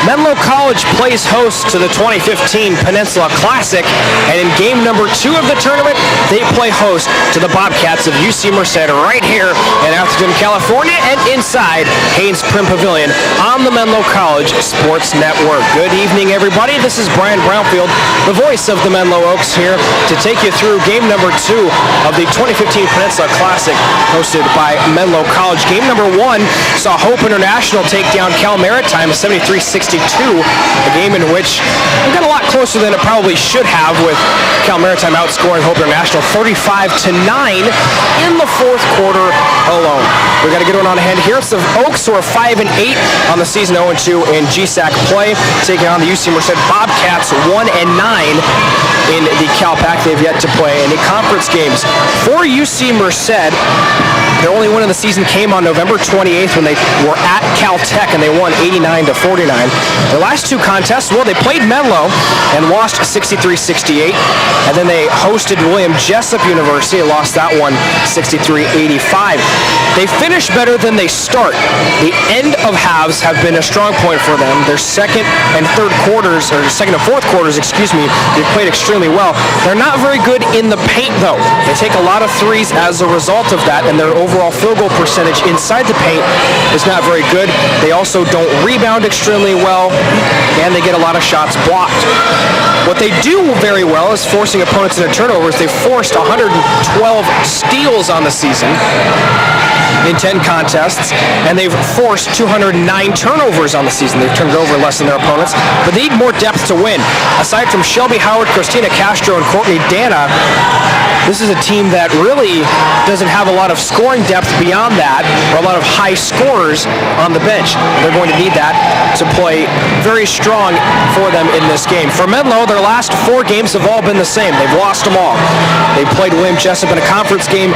Menlo College plays host to the 2015 Peninsula Classic, and in game number 2 of the tournament, they play host to the Bobcats of UC Merced right here in Atherton, California, and inside Haynes Prim Pavilion on the Menlo College Sports Network. Good evening, everybody. This is Brian Brownfield, the voice of the Menlo Oaks, here to take you through game number 2 of the 2015 Peninsula Classic hosted by Menlo College. Game number 1 saw Hope International take down Cal Maritime 73-62, a game in which it got a lot closer than it probably should have, with Cal Maritime outscoring Hope International 35-9 in the fourth quarter alone. We got to get one on hand here. It's the Oaks, who are 5-8 on the season, 0-2 in GSAC play, taking on the UC Merced Bobcats, 1-9 in the Cal Pac. They've yet to play any conference games. For UC Merced, their only win of the season came on November 28th when they were at Caltech and they won 89-49. Their last 2 contests, well, they played Menlo and lost 63-68, and then they hosted William Jessup University and lost that one 63-85. They finish better than they start. The end of halves have been a strong point for them. Their second and fourth quarters, they played extremely well. They're not very good in the paint, though. They take a lot of threes as a result of that, and their overall field goal percentage inside the paint is not very good. They also don't rebound extremely well, and they get a lot of shots blocked. What they do very well is forcing opponents into turnovers. They forced 112 steals on the season in 10 contests, and they've forced 209 turnovers on the season. They've turned it over less than their opponents, but they need more depth to win. Aside from Shelby Howard, Christina Castro, and Courtney Dana, this is a team that really doesn't have a lot of scoring depth beyond that, or a lot of high scorers on the bench. They're going to need that to play very strong for them in this game. For Menlo, their last 4 games have all been the same. They've lost them all. They played William Jessup in a conference game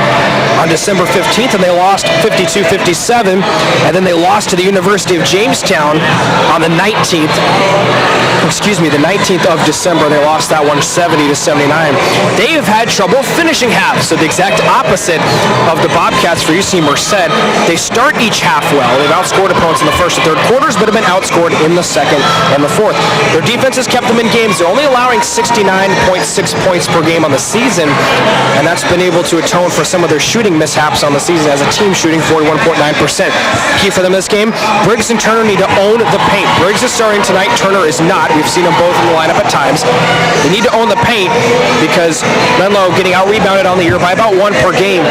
on December 15th, and they lost 52-57, and then they lost to the University of Jamestown on the 19th of December. They lost that one 70-79. They have had trouble finishing halves, so the exact opposite of the Bobcats for UC Merced. They start each half well. They've outscored opponents in the first and third quarters, but have been outscored in the second and the fourth. Their defense has kept them in games. They're only allowing 69.6 points per game on the season, and that's been able to atone for some of their shooting mishaps on the season, as a team shooting 41.9%. Key for them this game, Briggs and Turner need to own the paint. Briggs is starting tonight, Turner is not. We've seen them both in the lineup at times. They need to own the paint because Menlo getting out-rebounded on the year by about 1 per game,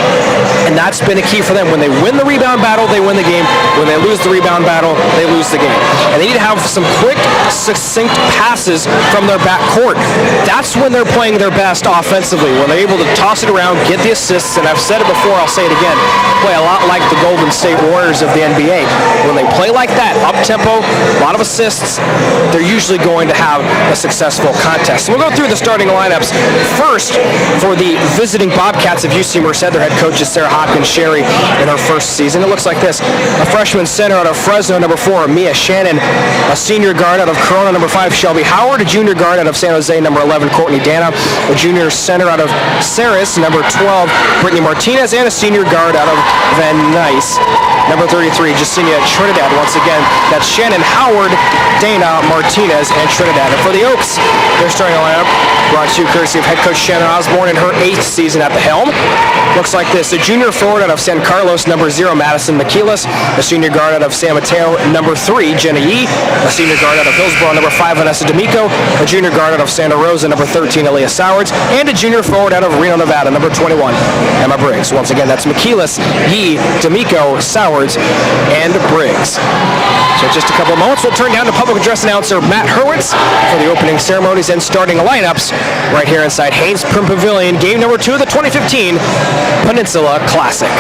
and that's been a key for them. When they win the rebound battle, they win the game. When they lose the rebound battle, they lose the game. And they need to have some quick, succinct passes from their backcourt. That's when they're playing their best offensively, when they're able to toss it around, get the assists, and I've said it before, I'll say it again, play a lot like the Golden State Warriors of the NBA. When they play like that, up-tempo, a lot of assists, they're usually going to have a successful contest. So we'll go through the starting lineups. First, for the visiting Bobcats of UC Merced, their head coach is Sarah Hopkins-Sherry in her first season. It looks like this: a freshman center out of Fresno, number 4, Mia Shannon; a senior guard out of Corona, number 5, Shelby Howard; a junior guard out of San Jose, number 11, Courtney Dana; a junior center out of Ceres, number 12, Brittany Martinez; and a senior guard out of Van Nuys, number 33, Jacinia Trinidad. Once again, that's Shannon, Howard, Dana, Martinez, and Trinidad. And for the Oaks, their starting lineup brought to you courtesy of head coach Shannon Osborne in her 8th season at the helm. Looks like this: a junior forward out of San Carlos, number 0, Madison McKeelis; a senior guard out of San Mateo, number 3, Jenna Yee; a senior guard out of Hillsborough, number 5, Vanessa D'Amico; a junior guard out of Santa Rosa, number 13, Elias Sowards; and a junior forward out of Reno, Nevada, number 21, Emma Briggs. Once again, that's McKeelis, Yee, D'Amico, Sowards, and Briggs. So just a couple of moments, we'll turn down to public address announcer Matt Hurwitz for the opening ceremonies and starting lineups right here inside Haynes Prim Pavilion, game number 2 of the 2015 Peninsula Classic.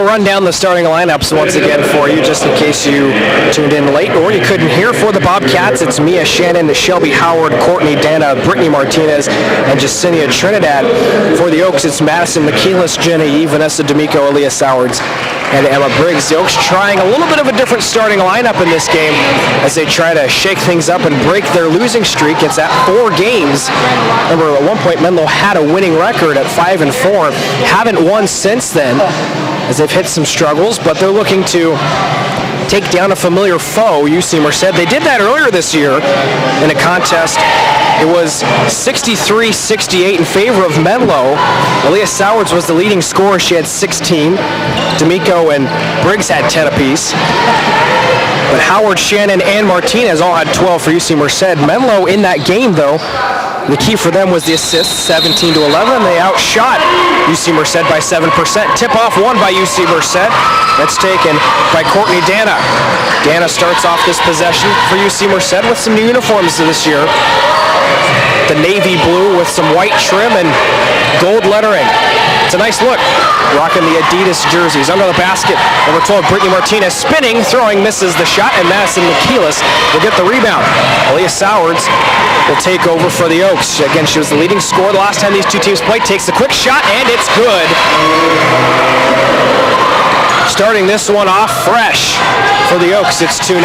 run down the starting lineups once again for you, just in case you tuned in late or you couldn't hear. For the Bobcats, it's Mia Shannon, Shelby Howard, Courtney Dana, Brittany Martinez, and Jacinia Trinidad. For the Oaks, it's Madison McKeelis, Jenna Yee, Vanessa D'Amico, Aaliyah Sowards, and Emma Briggs. The Oaks trying a little bit of a different starting lineup in this game as they try to shake things up and break their losing streak. It's at 4 games. Remember, at one point, Menlo had a winning record at 5-4. Haven't won since then, as they've hit some struggles, but they're looking to take down a familiar foe, UC Merced. They did that earlier this year in a contest. It was 63-68 in favor of Menlo. Aaliyah Sowards was the leading scorer. She had 16. D'Amico and Briggs had 10 apiece. But Howard, Shannon, and Martinez all had 12 for UC Merced. Menlo in that game, though, the key for them was the assists, 17-11. They outshot UC Merced by 7%. Tip-off won by UC Merced. That's taken by Courtney Dana. Dana starts off this possession for UC Merced with some new uniforms this year. The navy blue with some white trim and gold lettering. It's a nice look. Rocking the Adidas jerseys. Under the basket, number 12, Brittany Martinez spinning, throwing, misses the shot, and Madison McKeelis will get the rebound. Aaliyah Sowards will take over for the Oaks. Again, she was the leading scorer the last time these two teams played. Takes the quick shot, and it's good. Starting this one off fresh for the Oaks, it's 2-0.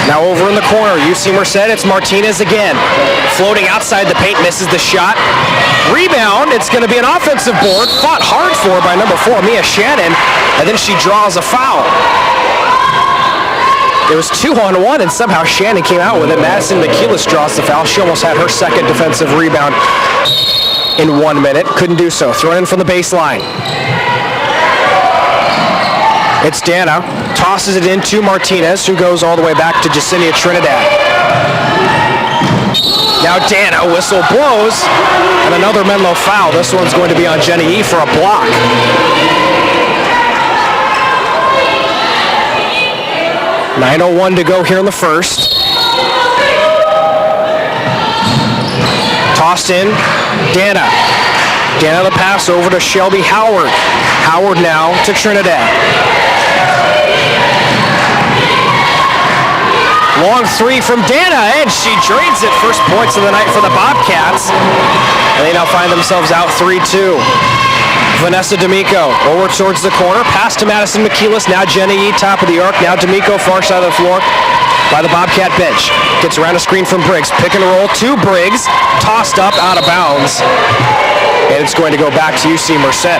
Now over in the corner, UC Merced, it's Martinez again. Floating outside the paint, misses the shot. Rebound, it's going to be an offensive board. Fought hard for by number 4, Mia Shannon, and then she draws a foul. It was 2-on-1, and somehow Shannon came out with it. Madison McKeelis draws the foul. She almost had her second defensive rebound in 1 minute. Couldn't do so. Thrown in from the baseline. It's Dana, tosses it into Martinez, who goes all the way back to Jacinia Trinidad. Now Dana, whistle blows, and another Menlo foul. This one's going to be on Jenny Yee for a block. .9:01 to go here in the first. Tossed in, Dana. Dana the pass over to Shelby Howard. Howard now to Trinidad. Long three from Dana, and she drains it. First points of the night for the Bobcats. And they now find themselves out 3-2. Vanessa D'Amico over towards the corner. Pass to Madison McKeelis. Now Jenny Yee, top of the arc. Now D'Amico, far side of the floor by the Bobcat bench. Gets around a screen from Briggs. Pick and roll to Briggs. Tossed up, out of bounds. And it's going to go back to UC Merced.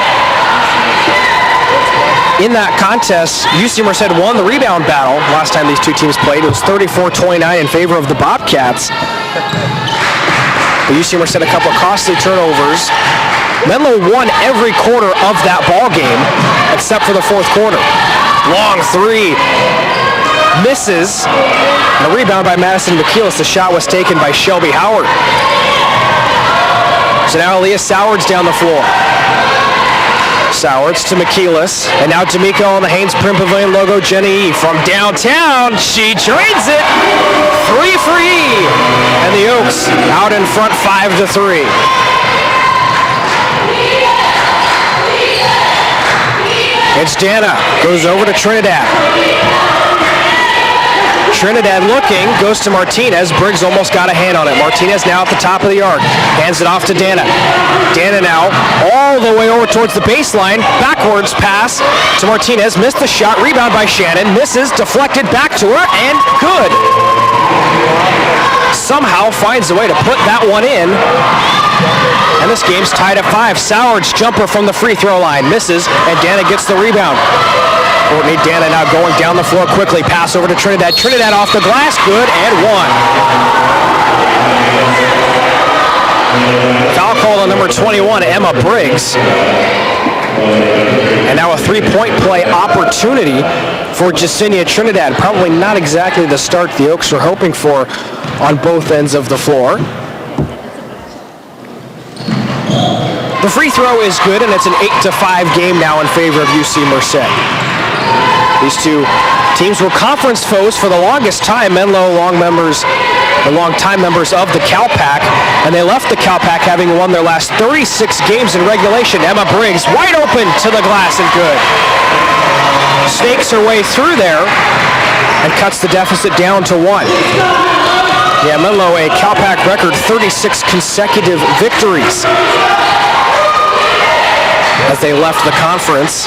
In that contest, UC Merced won the rebound battle last time these two teams played. It was 34-29 in favor of the Bobcats. But UC Merced had a couple of costly turnovers. Menlo won every quarter of that ball game except for the fourth quarter. Long three. Misses. And a rebound by Madison McKeelis. The shot was taken by Shelby Howard. So now Aaliyah Sowards down the floor. Sowards to McKeelis, and now D'Amico on the Haynes Prim Pavilion logo. Jenny Yee from downtown, she drains it. 3 for Yee, and the Oaks out in front 5-3. It's Dana, goes over to Trinidad. Trinidad looking, goes to Martinez. Briggs almost got a hand on it. Martinez now at the top of the arc. Hands it off to Dana. Dana now all the way over towards the baseline. Backwards pass to Martinez. Missed the shot. Rebound by Shannon. Misses. Deflected back to her. And good. Somehow finds a way to put that one in. And this game's tied at 5. Sowards jumper from the free throw line. Misses. And Dana gets the rebound. Courtney Dana now going down the floor quickly. Pass over to Trinidad. Trinidad off the glass. Good and one. Foul call on number 21, Emma Briggs. And now a three-point play opportunity for Jacinia Trinidad. Probably not exactly the start the Oaks were hoping for on both ends of the floor. The free throw is good, and it's an 8-5 game now in favor of UC Merced. These two teams were conference foes for the longest time. Menlo, long members the longtime members of the Cal-Pac, and they left the Cal-Pac having won their last 36 games in regulation. Emma Briggs wide open to the glass and good. Snakes her way through there and cuts the deficit down to 1. Yeah, Menlo, a Cal-Pac record 36 consecutive victories as they left the conference.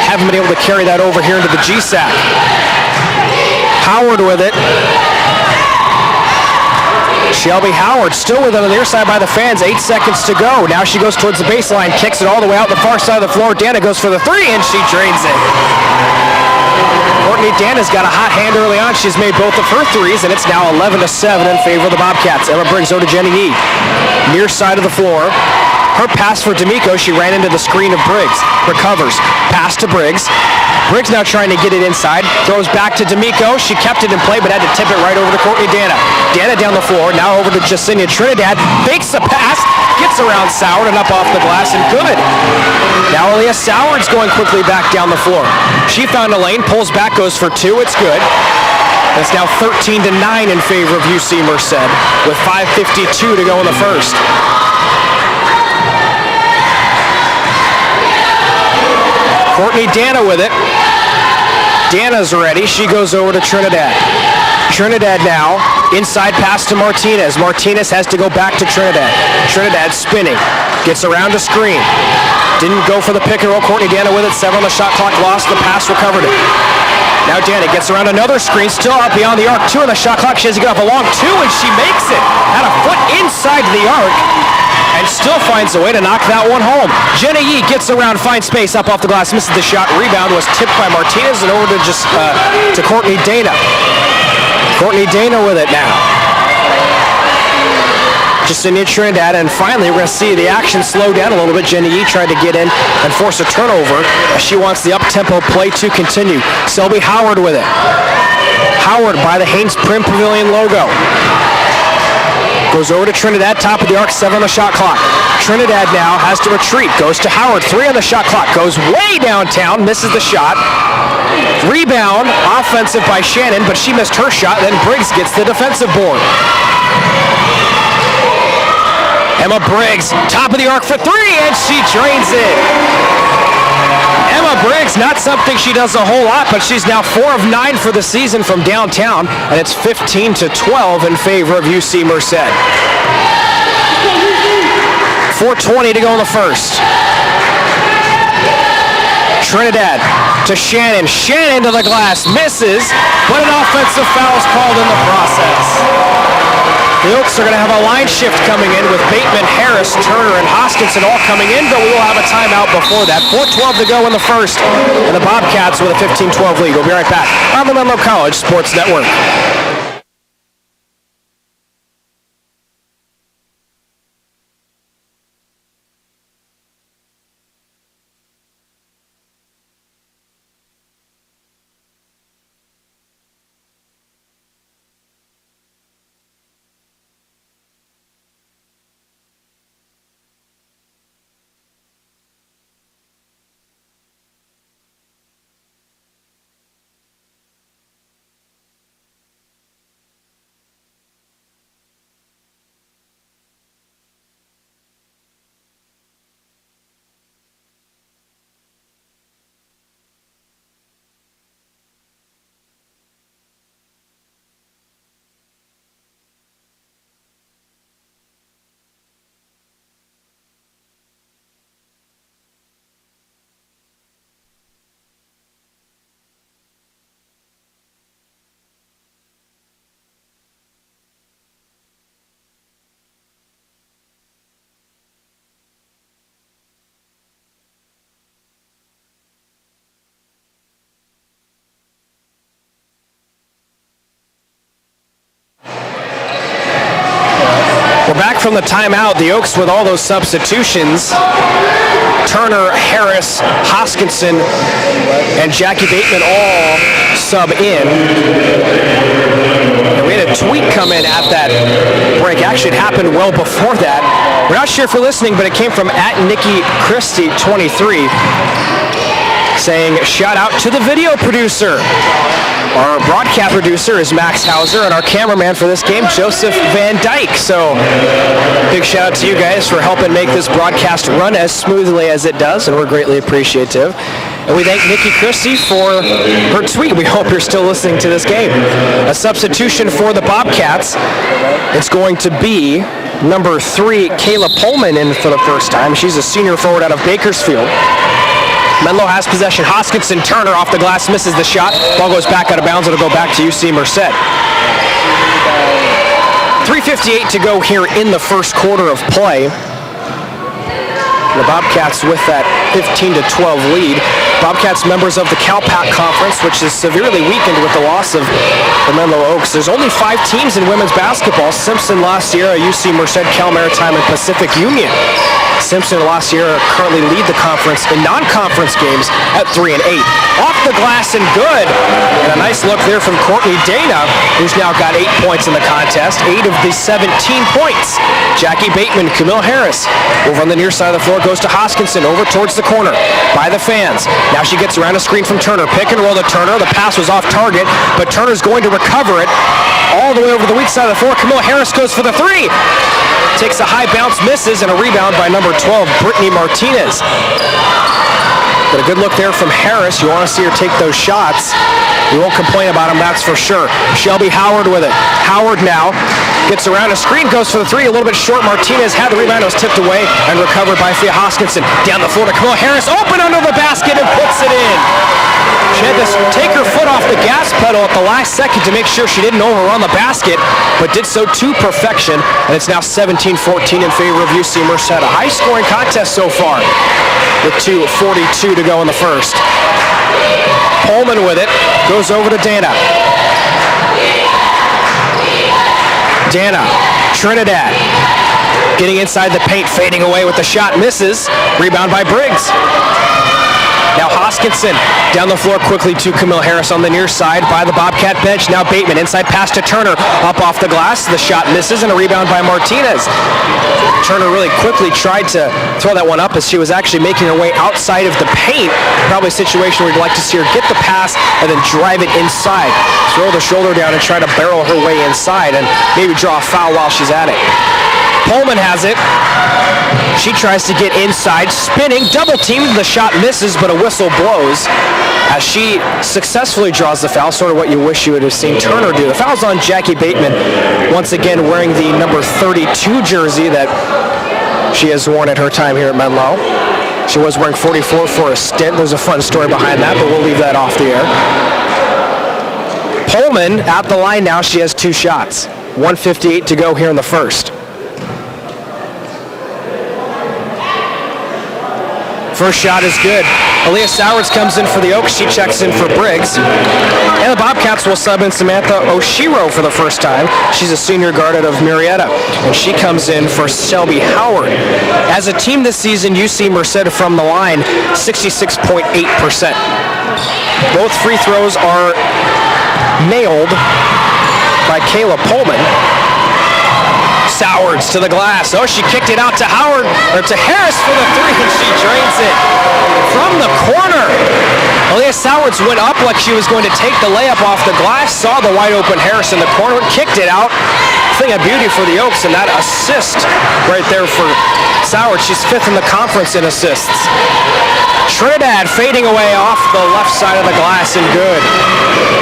Haven't been able to carry that over here into the GSAC. Howard with it. Shelby Howard still with it on the near side by the fans. 8 seconds to go. Now she goes towards the baseline, kicks it all the way out the far side of the floor. Dana goes for the 3 and she drains it. Courtney Dana's got a hot hand early on. She's made both of her 3s, and it's now 11-7 in favor of the Bobcats. Emma Briggs over to Jenny Yee. Near side of the floor. Her pass for D'Amico. She ran into the screen of Briggs. Recovers. Pass to Briggs. Briggs now trying to get it inside. Throws back to D'Amico. She kept it in play, but had to tip it right over to Courtney Dana. Dana down the floor. Now over to Jacinia Trinidad. Fakes the pass. Gets around Soward and up off the glass and good. Now Aaliyah Soward's going quickly back down the floor. She found a lane. Pulls back. Goes for 2. It's good. It's now 13-9 in favor of UC Merced with 5:52 to go in the first. Courtney Dana with it. Dana's ready. She goes over to Trinidad. Trinidad now, inside pass to Martinez. Martinez has to go back to Trinidad. Trinidad spinning. Gets around a screen. Didn't go for the pick and roll. Courtney Dana with it. 7 on the shot clock. Lost the pass. Recovered it. Now Dana gets around another screen. Still out beyond the arc. 2 on the shot clock. She has to get off a long 2 and she makes it. Had a foot inside the arc. And still finds a way to knock that one home. Jenny Yee gets around, finds space up off the glass, misses the shot. Rebound was tipped by Martinez and over to Courtney Dana. Courtney Dana with it now. Jacinia Trinidad, and finally we're going to see the action slow down a little bit. Jenny Yee tried to get in and force a turnover as she wants the up-tempo play to continue. Selby Howard with it. Howard by the Haynes Prim Pavilion logo. Goes over to Trinidad, top of the arc, 7 on the shot clock. Trinidad now has to retreat, goes to Howard, 3 on the shot clock, goes way downtown, misses the shot. Rebound, offensive by Shannon, but she missed her shot, then Briggs gets the defensive board. Emma Briggs, top of the arc for 3, and she drains it. Emma Briggs, not something she does a whole lot, but she's now 4 of 9 for the season from downtown, and it's 15-12 in favor of UC Merced. 4:20 to go in the first. Trinidad to Shannon. Shannon to the glass, misses, but an offensive foul is called in the process. The Oaks are going to have a line shift coming in with Bateman, Harris, Turner, and Hoskinson all coming in, but we will have a timeout before that. 4:12 to go in the first, and the Bobcats with a 15-12 lead. We'll be right back on the Menlo College Sports Network. We're back from the timeout. The Oaks with all those substitutions. Turner, Harris, Hoskinson, and Jackie Bateman all sub in. And we had a tweet come in at that break. Actually, it happened well before that. We're not sure if you're listening, but it came from @NikkiChristie23 saying, shout out to the video producer. Our broadcast producer is Max Hauser, and our cameraman for this game, Joseph Van Dyke. So big shout out to you guys for helping make this broadcast run as smoothly as it does, and we're greatly appreciative. And we thank Nikki Christie for her tweet. We hope you're still listening to this game. A substitution for the Bobcats. It's going to be number 3, Kayla Pullman, in for the first time. She's a senior forward out of Bakersfield. Menlo has possession. Hoskinson, Turner off the glass, misses the shot. Ball goes back out of bounds. It'll go back to UC Merced. 3:58 to go here in the first quarter of play. The Bobcats with that 15-12 lead. Bobcats members of the CalPAC Conference, which is severely weakened with the loss of the Menlo Oaks. There's only 5 teams in women's basketball. Simpson, La Sierra, UC Merced, Cal Maritime, and Pacific Union. Simpson and La Sierra currently lead the conference in non-conference games at 3-8. Off the glass and good. And a nice look there from Courtney Dana, who's now got 8 points in the contest. 8 of the 17 points. Jackie Bateman, Camille Harris. Over on the near side of the floor goes to Hoskinson, over towards the corner by the fans. Now she gets around a screen from Turner. Pick and roll to Turner. The pass was off target, but Turner's going to recover it all the way over the weak side of the floor. Camille Harris goes for the 3. Takes a high bounce, misses, and a rebound by number 12, Brittany Martinez. But a good look there from Harris. You want to see her take those shots. You won't complain about them, that's for sure. Shelby Howard with it. Howard now gets around a screen, goes for the 3, a little bit short. Martinez had the rebound, it was tipped away and recovered by Fia Hoskinson. Down the floor to Camille Harris, open under the basket and puts it in. She had to take her foot off the gas pedal at the last second to make sure she didn't overrun the basket, but did so to perfection, and it's now 17-14 in favor of UC Merced. A high-scoring contest so far, with 2:42 to go in the first. Pullman with it, goes over to Dana. Dana, Trinidad, getting inside the paint, fading away with the shot, misses. Rebound by Briggs. Now Hoskinson down the floor quickly to Camille Harris on the near side by the Bobcat bench. Now Bateman, inside pass to Turner, up off the glass. The shot misses and a rebound by Martinez. Turner really quickly tried to throw that one up as she was actually making her way outside of the paint. Probably a situation where you'd like to see her get the pass and then drive it inside. Throw the shoulder down and try to barrel her way inside and maybe draw a foul while she's at it. Pullman has it. She tries to get inside, spinning, double teamed. The shot misses, but a whistle blows as she successfully draws the foul, sort of what you wish you would have seen Turner do. The foul's on Jackie Bateman, once again wearing the number 32 jersey that she has worn at her time here at Menlo. She was wearing 44 for a stint. There's a fun story behind that, but we'll leave that off the air. Pullman at the line now. She has 2 shots. 1:58 to go here in the first. First shot is good. Aaliyah Sowards comes in for the Oaks. She checks in for Briggs. And the Bobcats will sub in Samantha Oshiro for the first time. She's a senior guard out of Marietta. And she comes in for Shelby Howard. As a team this season, UC Merced from the line, 66.8%. Both free throws are nailed by Kayla Pullman. Sowards to the glass. Oh, she kicked it out to Howard, or to Harris for the 3, and she drains it from the corner. Aaliyah Sowards went up like she was going to take the layup off the glass, saw the wide open Harris in the corner, kicked it out. Thing of beauty for the Oaks, and that assist right there for Sowards. She's 5th in the conference in assists. Trinidad fading away off the left side of the glass and good.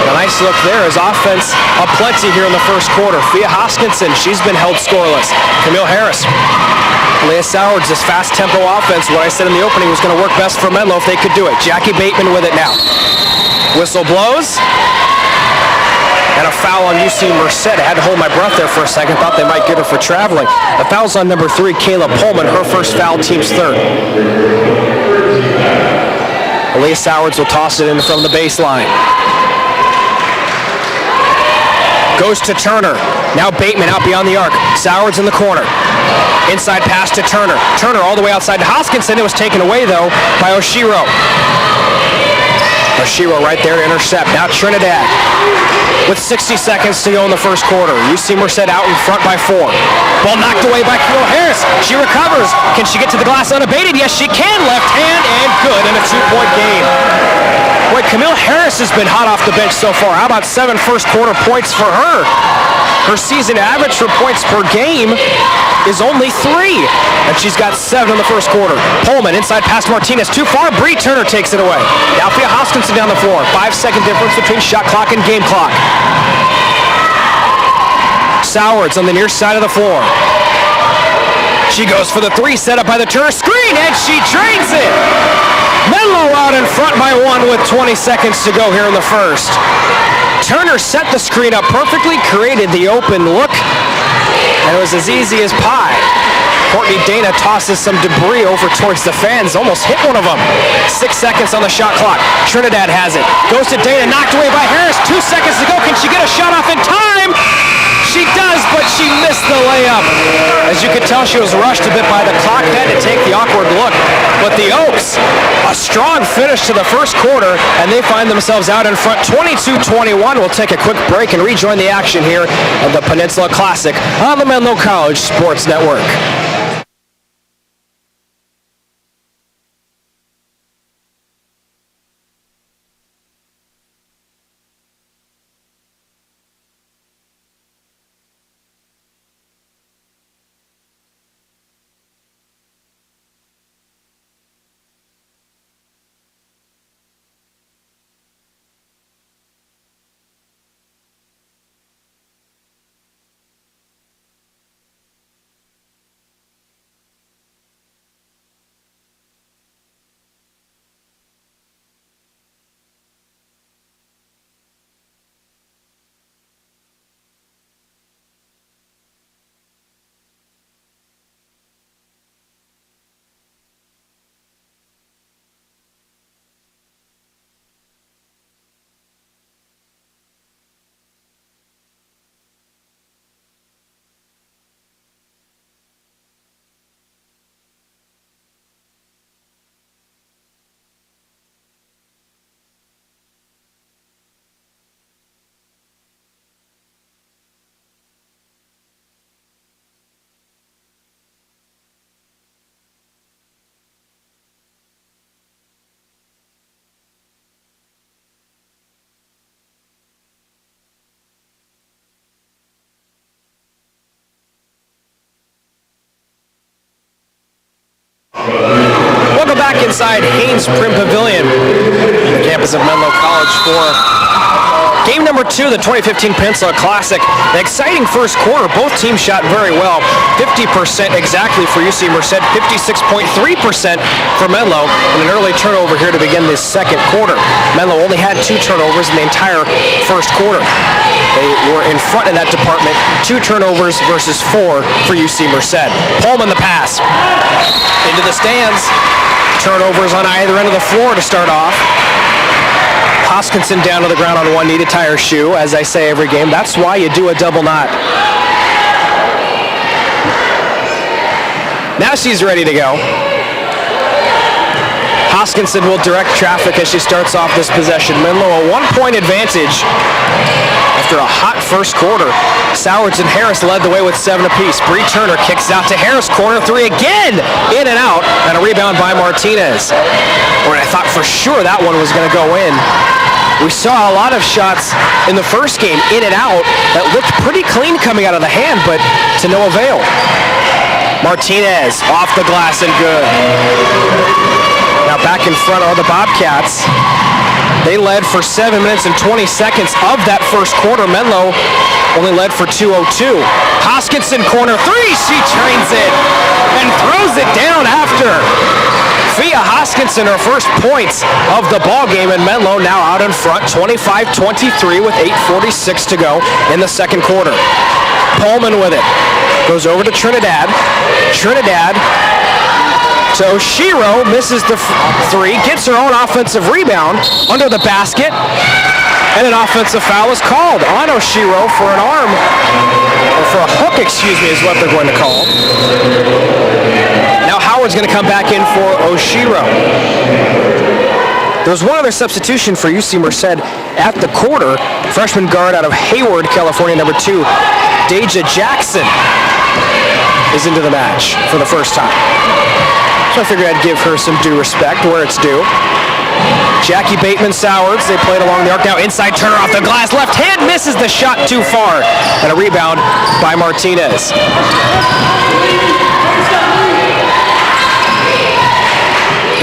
A nice look there as offense aplenty here in the first quarter. Fia Hoskinson, she's been held scoreless. Camille Harris. Leah Sowards, this fast tempo offense, what I said in the opening was going to work best for Menlo if they could do it. Jackie Bateman with it now. Whistle blows. And a foul on UC Merced. I had to hold my breath there for a second. Thought they might get her for traveling. The foul's on number 3, Kayla Pullman. Her first foul, team's 3rd. Aaliyah Sowards will toss it in from the baseline. Goes to Turner. Now Bateman out beyond the arc. Sowards in the corner. Inside pass to Turner. Turner all the way outside to Hoskinson. It was taken away, though, by Oshiro. Oshiro right there to intercept. Now Trinidad with 60 seconds to go in the first quarter. UC Merced out in front by 4. Ball knocked away by Camille Harris. She recovers. Can she get to the glass unabated? Yes, she can. Left hand and good in a 2-point game. Boy, Camille Harris has been hot off the bench so far. How about 7 first quarter points for her? Her season average for points per game is only 3, and she's got 7 in the first quarter. Pullman inside past Martinez, too far. Bree Turner takes it away. Now Fia Hoskinson down the floor. 5-second difference between shot clock and game clock. Sowards on the near side of the floor. She goes for the 3, set up by the Turner screen, and she drains it. Menlo out in front by 1 with 20 seconds to go here in the first. Turner set the screen up perfectly, created the open look, and it was as easy as pie. Courtney Dana tosses some debris over towards the fans, almost hit one of them. 6 seconds on the shot clock. Trinidad has it. Goes to Dana, knocked away by Harris. 2 seconds to go. Can she get a shot off in time? She does, but she missed the layup. As you could tell, she was rushed a bit by the clock, had to take the awkward look. But the Oaks, a strong finish to the first quarter, and they find themselves out in front 22-21. We'll take a quick break and rejoin the action here at the Peninsula Classic on the Menlo College Sports Network. Welcome back inside Haynes Prim Pavilion, the campus of Menlo College for game number 2 of the 2015 Peninsula Classic. An exciting first quarter. Both teams shot very well. 50% exactly for UC Merced, 56.3% for Menlo, and an early turnover here to begin this second quarter. Menlo only had 2 turnovers in the entire first quarter. They were in front in that department. 2 turnovers versus 4 for UC Merced. Pullman the pass. Into the stands. Turnovers on either end of the floor to start off. Hoskinson down to the ground on one knee to tie her shoe, as I say every game. That's why you do a double knot. Now she's ready to go. Hoskinson will direct traffic as she starts off this possession. Menlo a 1-point advantage after a hot first quarter. Sowards and Harris led the way with 7 apiece. Bree Turner kicks out to Harris, corner 3 again, in and out, and a rebound by Martinez. Or I thought for sure that one was going to go in. We saw a lot of shots in the first game, in and out, that looked pretty clean coming out of the hand, but to no avail. Martinez off the glass and good. Now back in front are the Bobcats. They led for 7 minutes and 20 seconds of that first quarter. Menlo only led for 2:02. Hoskinson corner 3. She trains it and throws it down after. Fia Hoskinson, her first points of the ball game, and Menlo now out in front 25-23 with 8:46 to go in the second quarter. Pullman with it. Goes over to Trinidad. Trinidad to Oshiro, misses the 3, gets her own offensive rebound under the basket, and an offensive foul is called on Oshiro for an arm, or for a hook, excuse me, is what they're going to call. Now Howard's going to come back in for Oshiro. There was one other substitution for UC Merced at the quarter. Freshman guard out of Hayward, California, number 2, Deja Jackson, is into the match for the first time. So I figured I'd give her some due respect where it's due. Jackie Bateman-Sowards, they played along the arc. Now inside turner off the glass. Left hand misses the shot too far. And a rebound by Martinez.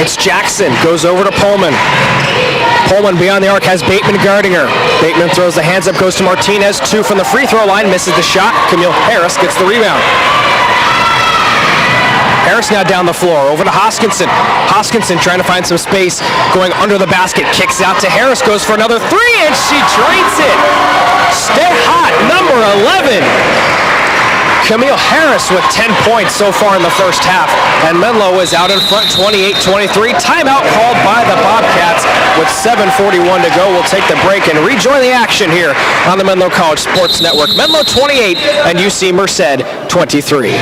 It's Jackson, goes over to Pullman. Pullman beyond the arc has Bateman guarding her. Bateman throws the hands up, goes to Martinez. 2 from the free throw line, misses the shot. Camille Harris gets the rebound. Harris now down the floor, over to Hoskinson. Hoskinson trying to find some space, going under the basket, kicks out to Harris, goes for another 3, and she drains it. Stay hot, number 11. Camille Harris with 10 points so far in the first half, and Menlo is out in front 28-23. Timeout called by the Bobcats with 7:41 to go. We'll take the break and rejoin the action here on the Menlo College Sports Network. Menlo 28 and UC Merced 23.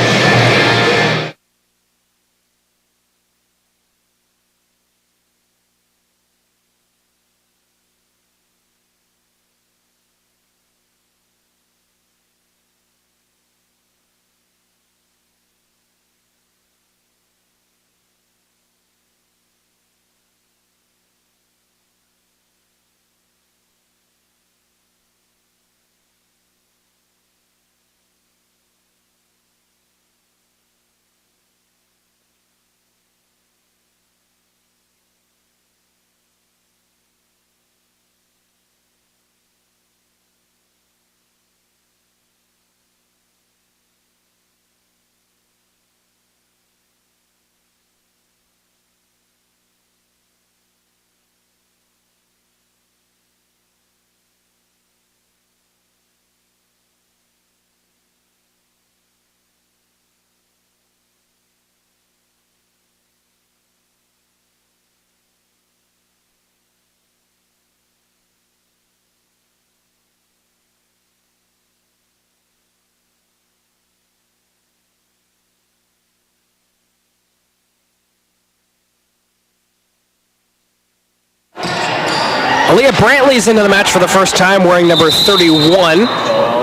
Aaliyah Brantley's into the match for the first time, wearing number 31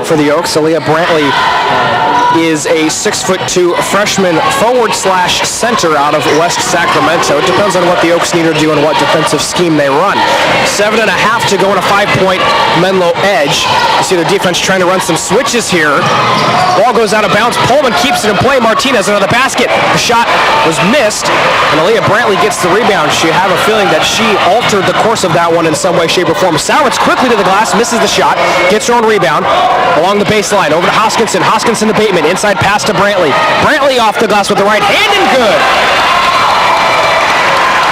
for the Oaks. Aaliyah Brantley is a 6'2" freshman forward/center out of West Sacramento. It depends on what the Oaks need to do and what defensive scheme they run. 7.5 to go in a 5-point Menlo edge. You see their defense trying to run some switches here. Ball goes out of bounds. Pullman keeps it in play. Martinez under the basket. The shot was missed, and Aaliyah Brantley gets the rebound. You have a feeling that she altered the course of that one in some way, shape, or form. Sowards quickly to the glass, misses the shot, gets her own rebound along the baseline. Over to Hoskinson. Hoskinson to Bateman. Inside pass to Brantley. Brantley off the glass with the right hand and good.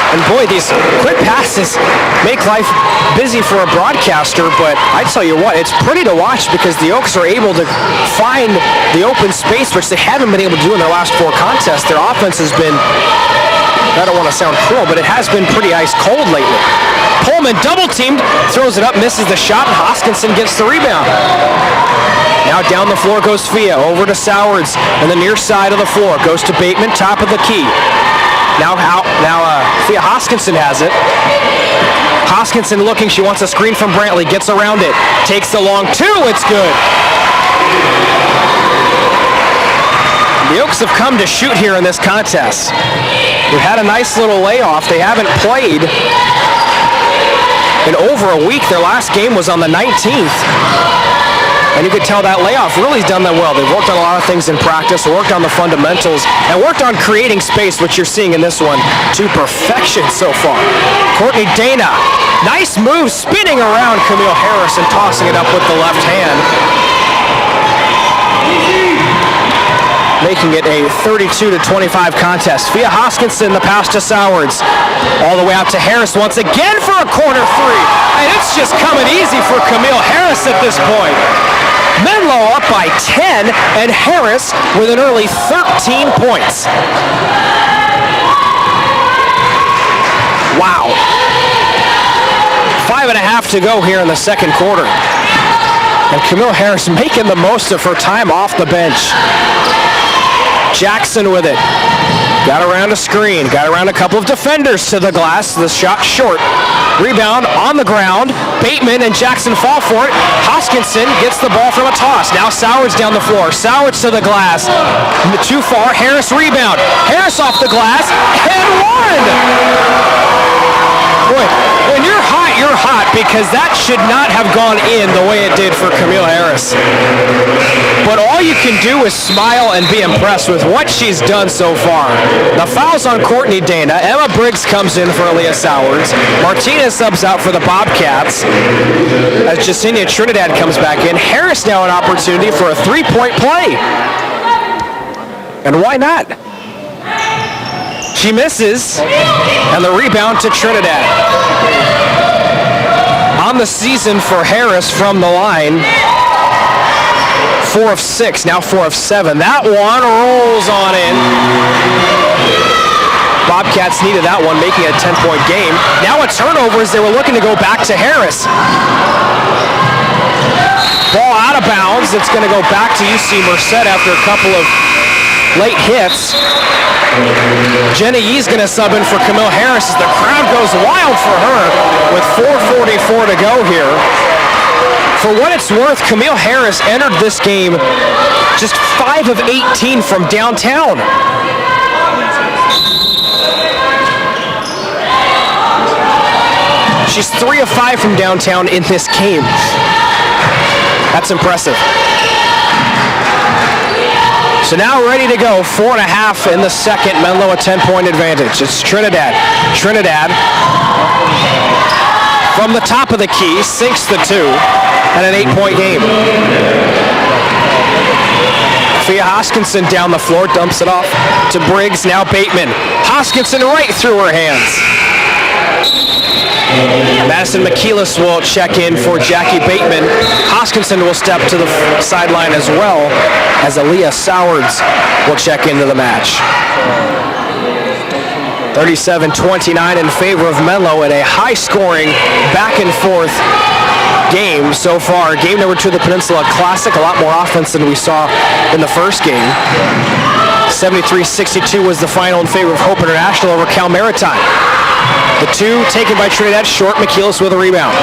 And boy, these quick passes make life busy for a broadcaster, but I tell you what, it's pretty to watch because the Oaks are able to find the open space, which they haven't been able to do in their last 4 contests. Their offense has been, I don't want to sound cruel, but it has been pretty ice cold lately. Pullman double teamed, throws it up, misses the shot, and Hoskinson gets the rebound. Now down the floor goes Fia, over to Sowards, and the near side of the floor goes to Bateman, top of the key. Now Fia Hoskinson has it. Hoskinson looking, she wants a screen from Brantley, gets around it, takes the long 2, it's good. The Oaks have come to shoot here in this contest. They've had a nice little layoff. They haven't played in over a week. Their last game was on the 19th. And you could tell that layoff really has done them well. They've worked on a lot of things in practice, worked on the fundamentals, and worked on creating space, which you're seeing in this one, to perfection so far. Courtney Dana, nice move, spinning around Camille Harris and tossing it up with the left hand. Making it a 32-25 contest. Fia Hoskinson, the pass to Sowards. All the way out to Harris once again for a corner 3. And it's just coming easy for Camille Harris at this point. Menlo up by 10, and Harris with an early 13 points. Wow. 5.5 to go here in the second quarter. And Camille Harris making the most of her time off the bench. Jackson with it. Got around a screen, got around a couple of defenders to the glass. The shot short. Rebound on the ground. Bateman and Jackson fall for it. Hoskinson gets the ball from a toss. Now Sowards down the floor. Sowards to the glass. Too far. Harris rebound. Harris off the glass. And one! Boy, when you're hot because that should not have gone in the way it did for Camille Harris. But all you can do is smile and be impressed with what she's done so far. The foul's on Courtney Dana. Emma Briggs comes in for Aaliyah Sowards. Martinez subs out for the Bobcats as Jasenia Trinidad comes back in. Harris now an opportunity for a three-point play. And why not? She misses, and the rebound to Trinidad. On the season for Harris from the line, 4 of 6, now 4 of 7. That one rolls on in. Bobcats needed that one, making it a 10-point game. Now a turnover as they were looking to go back to Harris. Ball out of bounds. It's going to go back to UC Merced after a couple of late hits. Jenny Yee's going to sub in for Camille Harris as the crowd goes wild for her with 4:44 to go here. For what it's worth, Camille Harris entered this game just 5 of 18 from downtown. She's 3 of 5 from downtown in this game. That's impressive. So now ready to go, 4.5 in the second. Menlo a 10-point advantage. It's Trinidad. Trinidad from the top of the key, sinks the 2, and an 8-point game. Fia Hoskinson down the floor, dumps it off to Briggs, now Bateman. Hoskinson right through her hands. Madison McKeelis will check in for Jackie Bateman. Hoskinson will step to the sideline as well as Aaliyah Sowards will check into the match. 37-29 in favor of Menlo in a high-scoring, back-and-forth game so far. Game number 2 of the Peninsula Classic, a lot more offense than we saw in the first game. 73-62 was the final in favor of Hope International over Cal Maritime. The 2 taken by Trinidad, short. McKeelis with a rebound.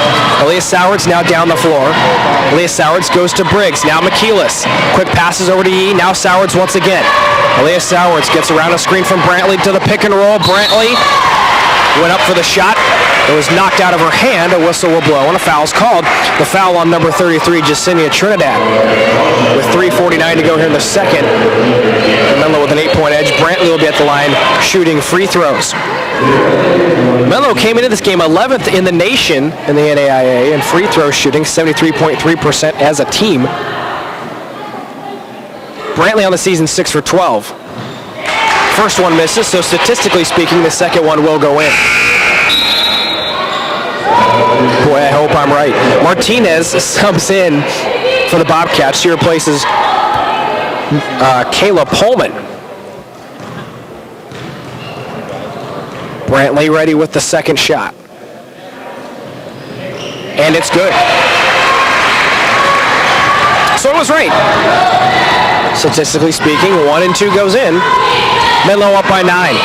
Aaliyah Sowards now down the floor. Aaliyah Sowards goes to Briggs, now McKeelis. Quick passes over to Yee, now Sowards once again. Aaliyah Sowards gets around a screen from Brantley to the pick and roll. Brantley went up for the shot. It was knocked out of her hand. A whistle will blow and a foul's called. The foul on number 33, Jasenia Trinidad. With 3:49 to go here in the second. Menlo with an 8-point edge. Brantley will be at the line shooting free throws. Menlo came into this game 11th in the nation in the NAIA in free throw shooting, 73.3% as a team. Brantley on the season 6 for 12. First one misses, so statistically speaking, the second one will go in. Boy, I hope I'm right. Martinez subs in for the Bobcats. She replaces Kayla Pullman. Brantley ready with the second shot. And it's good. So it was right. Statistically speaking, 1 and 2 goes in. Menlo up by 9.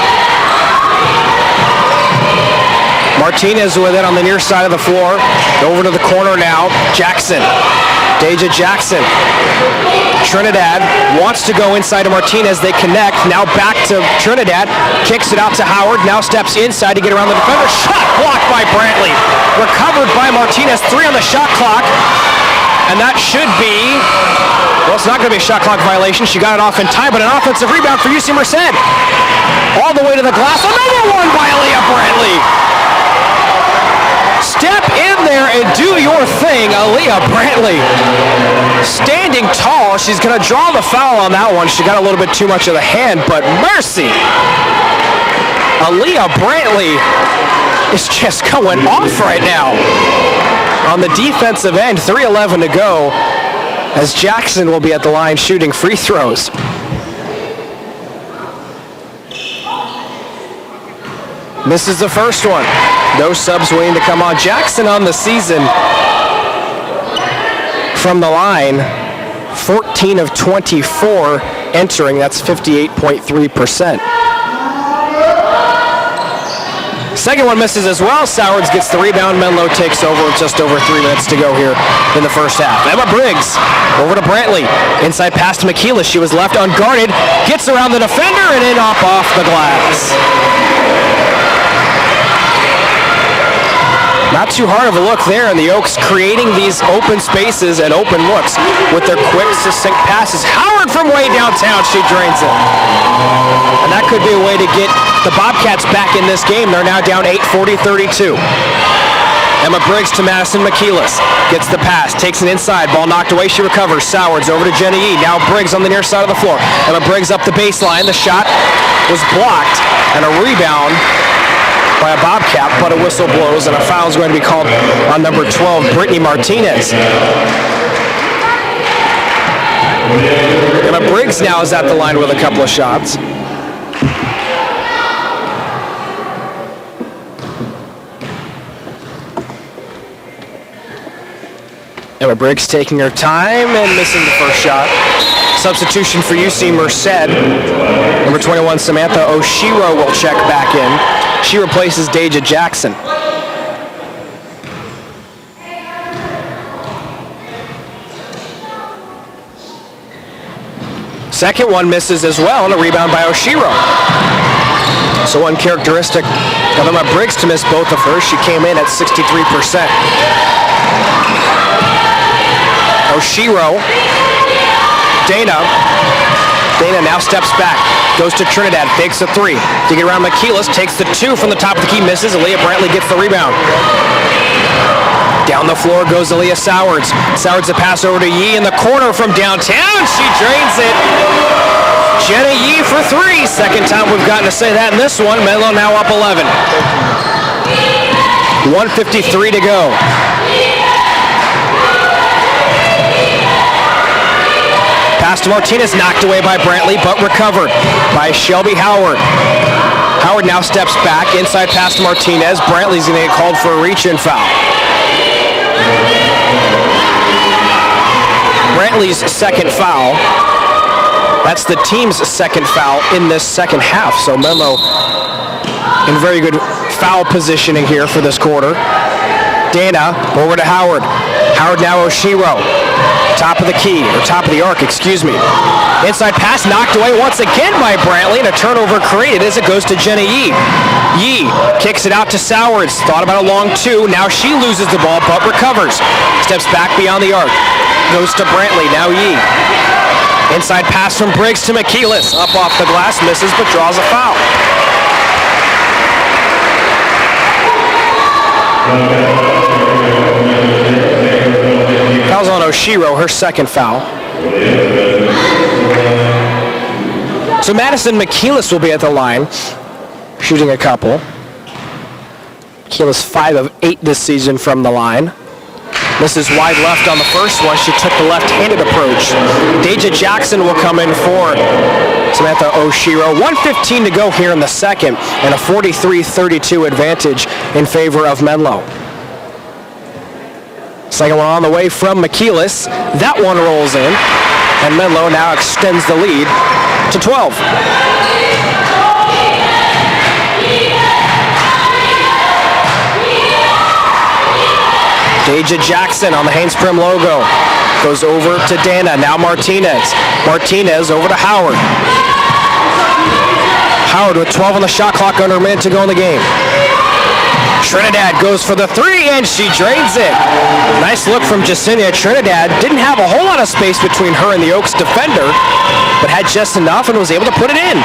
Martinez with it on the near side of the floor. Over to the corner now. Jackson. Deja Jackson. Trinidad wants to go inside to Martinez. They connect. Now back to Trinidad. Kicks it out to Howard. Now steps inside to get around the defender. Shot blocked by Brantley. Recovered by Martinez. 3 on the shot clock. And that should be, well, it's not going to be a shot clock violation. She got it off in time, but an offensive rebound for UC Merced. All the way to the glass. Another one by Aaliyah Brantley. Step in there and do your thing, Aaliyah Brantley. Standing tall. She's going to draw the foul on that one. She got a little bit too much of the hand, but mercy. Aaliyah Brantley is just going off right now. On the defensive end, 3:11 to go, as Jackson will be at the line shooting free throws. Misses the first one. No subs waiting to come on. Jackson on the season from the line, 14 of 24 entering. That's 58.3%. Second one misses as well. Sowards gets the rebound. Menlo takes over with just over 3 minutes to go here in the first half. Emma Briggs over to Brantley. Inside pass to McKeelis. She was left unguarded. Gets around the defender and in off the glass. Not too hard of a look there, and the Oaks creating these open spaces and open looks with their quick, succinct passes. Howard from way downtown, she drains it. And that could be a way to get the Bobcats back in this game. They're now down 8, 40-32. Emma Briggs to Madison McKeelis. Gets the pass, takes it inside. Ball knocked away, she recovers. Sowards over to Jenny E. Now Briggs on the near side of the floor. Emma Briggs up the baseline. The shot was blocked, and a rebound by a Bobcat, but a whistle blows, and a foul is going to be called on number 12, Brittany Martinez. Emma Briggs now is at the line with a couple of shots. Emma Briggs taking her time and missing the first shot. Substitution for UC Merced. Number 21, Samantha Oshiro will check back in. She replaces Deja Jackson. Second one misses as well, and a rebound by Oshiro. So uncharacteristic of Emma Briggs to miss both of hers. She came in at 63%. Oshiro. Dana now steps back, goes to Trinidad, fakes a 3. To get around McKeelis, takes the 2 from the top of the key, misses. Aaliyah Brantley gets the rebound. Down the floor goes Aaliyah Sowards. Sowards a pass over to Yee in the corner from downtown. She drains it. Jenna Yee for 3. Second time we've gotten to say that in this one. Menlo now up 11. 1:53 to go. Pass to Martinez, knocked away by Brantley, but recovered by Shelby Howard. Howard now steps back, inside pass to Martinez. Brantley's going to get called for a reach-in foul. Brantley's second foul. That's the team's second foul in this second half. So Menlo in very good foul positioning here for this quarter. Dana over to Howard. Howard now Oshiro. Top of the key, or top of the arc, excuse me. Inside pass knocked away once again by Brantley, and a turnover created as it goes to Jenny Yee. Yee kicks it out to Sowards. Thought about a long 2. Now she loses the ball, but recovers. Steps back beyond the arc. Goes to Brantley. Now Yee. Inside pass from Briggs to McKeelis. Up off the glass, misses, but draws a foul. Foul's on Oshiro, her second foul. So Madison McKeelis will be at the line, shooting a couple. McKeelis 5 of 8 this season from the line. Misses wide left on the first one. She took the left-handed approach. Deja Jackson will come in for Samantha Oshiro. 1:15 to go here in the second, and a 43-32 advantage in favor of Menlo. Second one on the way from McKeelis. That one rolls in, and Menlo now extends the lead to 12. Deja Jackson on the Haynes Prim logo. Goes over to Dana, now Martinez. Martinez over to Howard. Howard with 12 on the shot clock, under a minute to go in the game. Trinidad goes for the 3, and she drains it. Nice look from Jacinia Trinidad. Didn't have a whole lot of space between her and the Oaks defender, but had just enough and was able to put it in.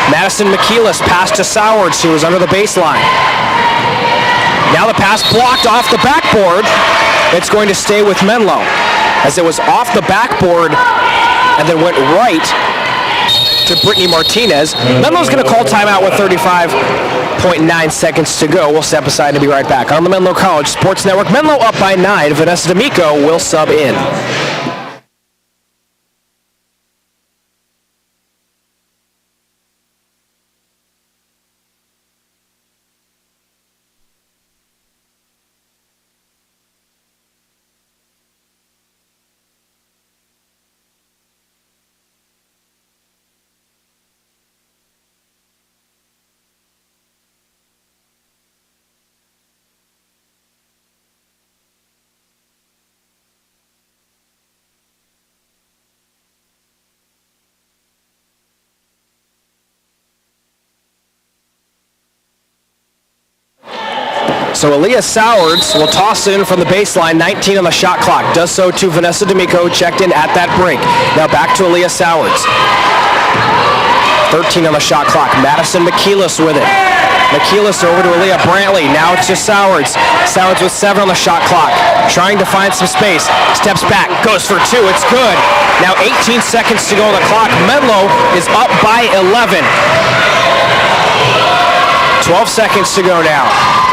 Madison McKeelis passed to Sowards. She was under the baseline. Now the pass blocked off the backboard. It's going to stay with Menlo, as it was off the backboard and then went right to Brittany Martinez. Menlo's going to call timeout with 35.9 seconds to go. We'll step aside and be right back. On the Menlo College Sports Network, Menlo up by 9. Vanessa D'Amico will sub in. So Aaliyah Sowards will toss it in from the baseline, 19 on the shot clock. Does so to Vanessa D'Amico, checked in at that break. Now back to Aaliyah Sowards. 13 on the shot clock. Madison McKeelis with it. McKeelis over to Aaliyah Brantley. Now it's just Sowards. Sowards with 7 on the shot clock. Trying to find some space. Steps back. Goes for 2. It's good. Now 18 seconds to go on the clock. Menlo is up by 11. 12 seconds to go now.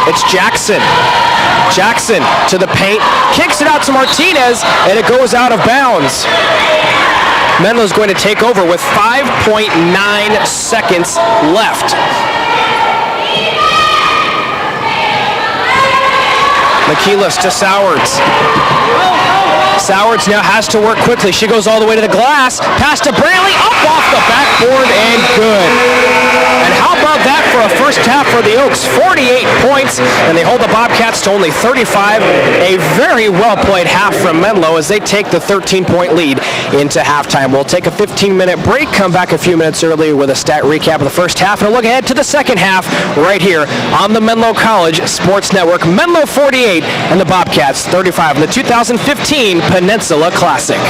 It's Jackson. Jackson to the paint. Kicks it out to Martinez, and it goes out of bounds. Menlo's going to take over with 5.9 seconds left. McKeelis to Sowards. Sowards now has to work quickly. She goes all the way to the glass. Pass to Brantley. Up off the backboard and good. And how about that for a first half for the Oaks? 48 points, and they hold the Bobcats to only 35. A very well-played half from Menlo as they take the 13-point lead into halftime. We'll take a 15-minute break, come back a few minutes early with a stat recap of the first half, and a look ahead to the second half right here on the Menlo College Sports Network. Menlo 48 and the Bobcats 35 in the 2015 Peninsula Classic.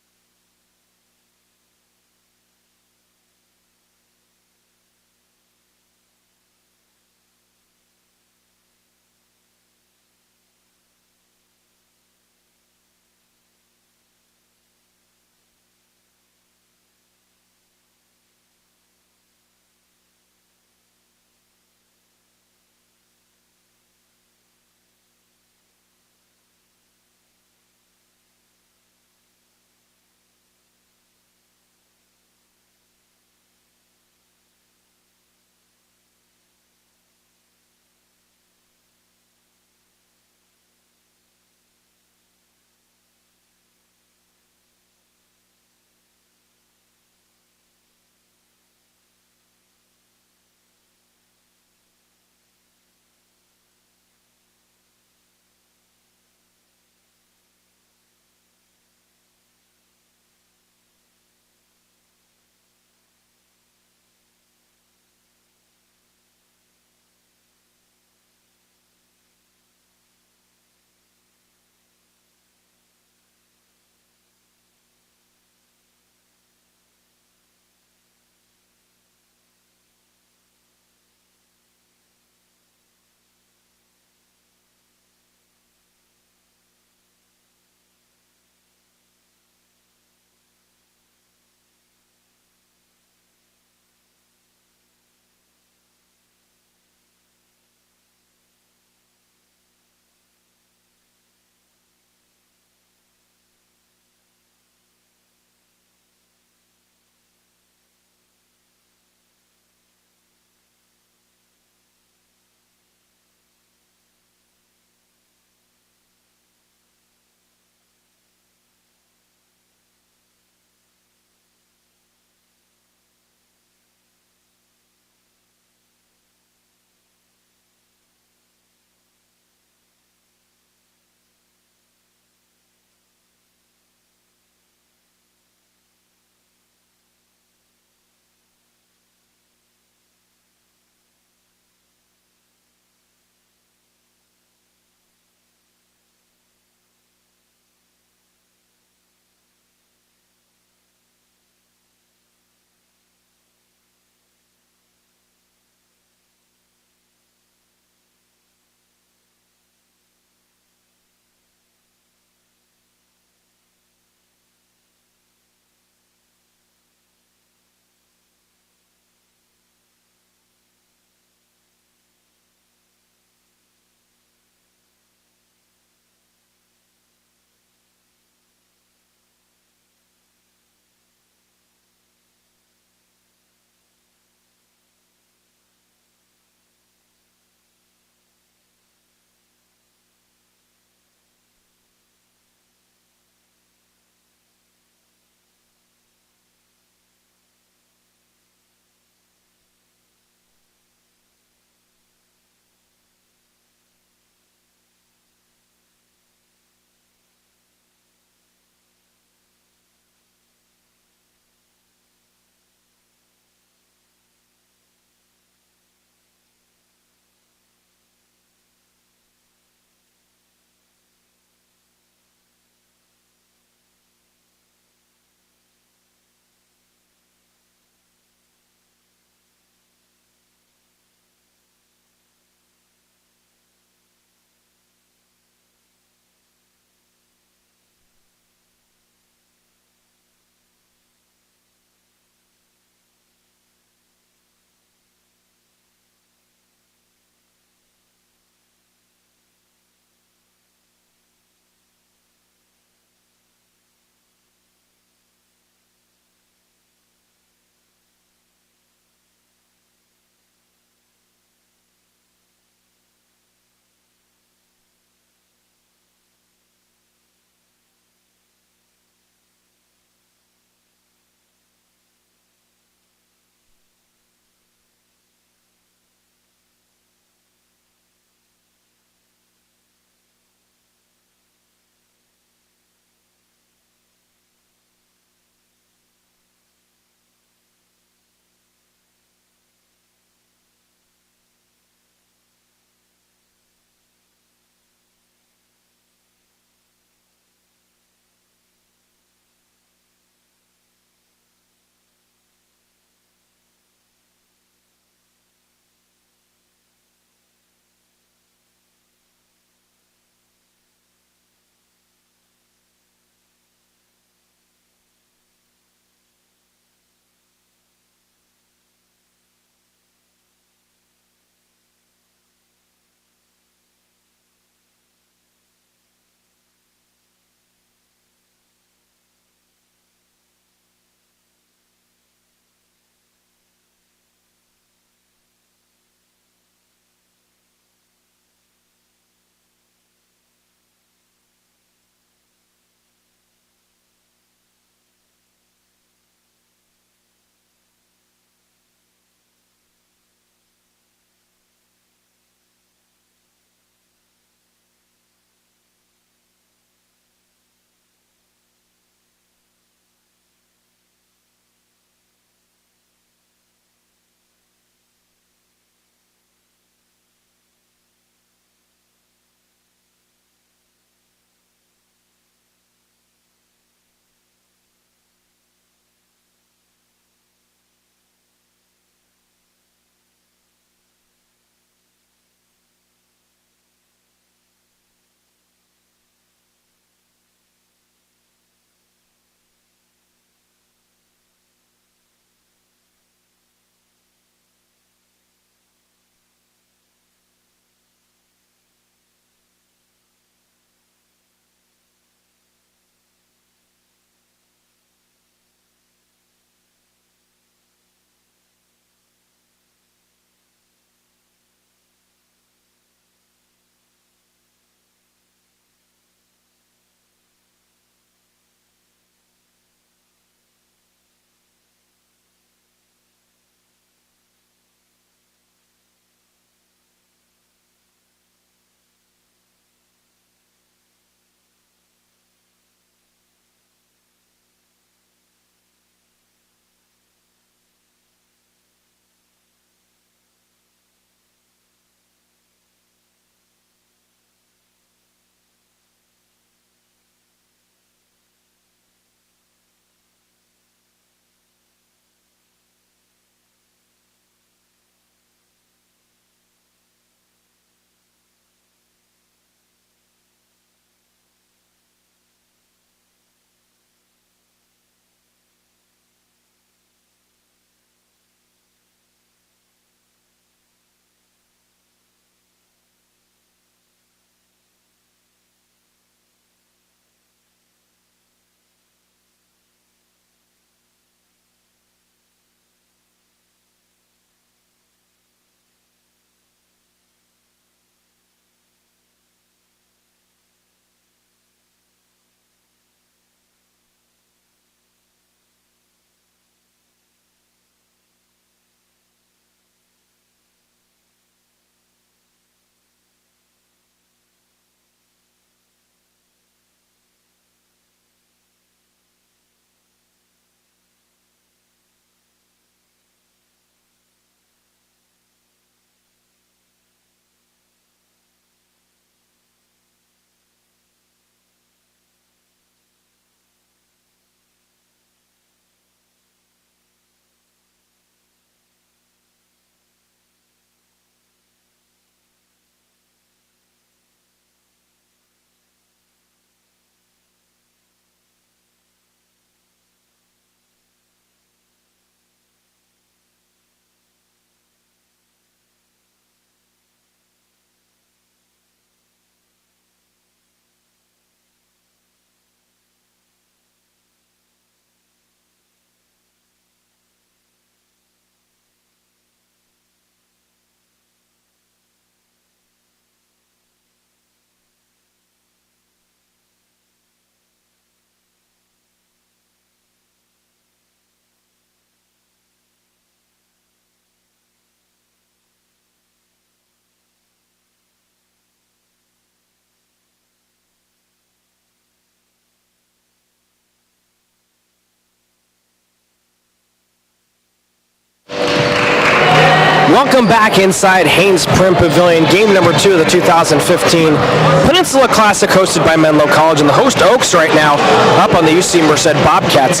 Welcome back inside Haynes Prim Pavilion, game number 2 of the 2015 Peninsula Classic hosted by Menlo College, and the host Oaks right now up on the UC Merced Bobcats,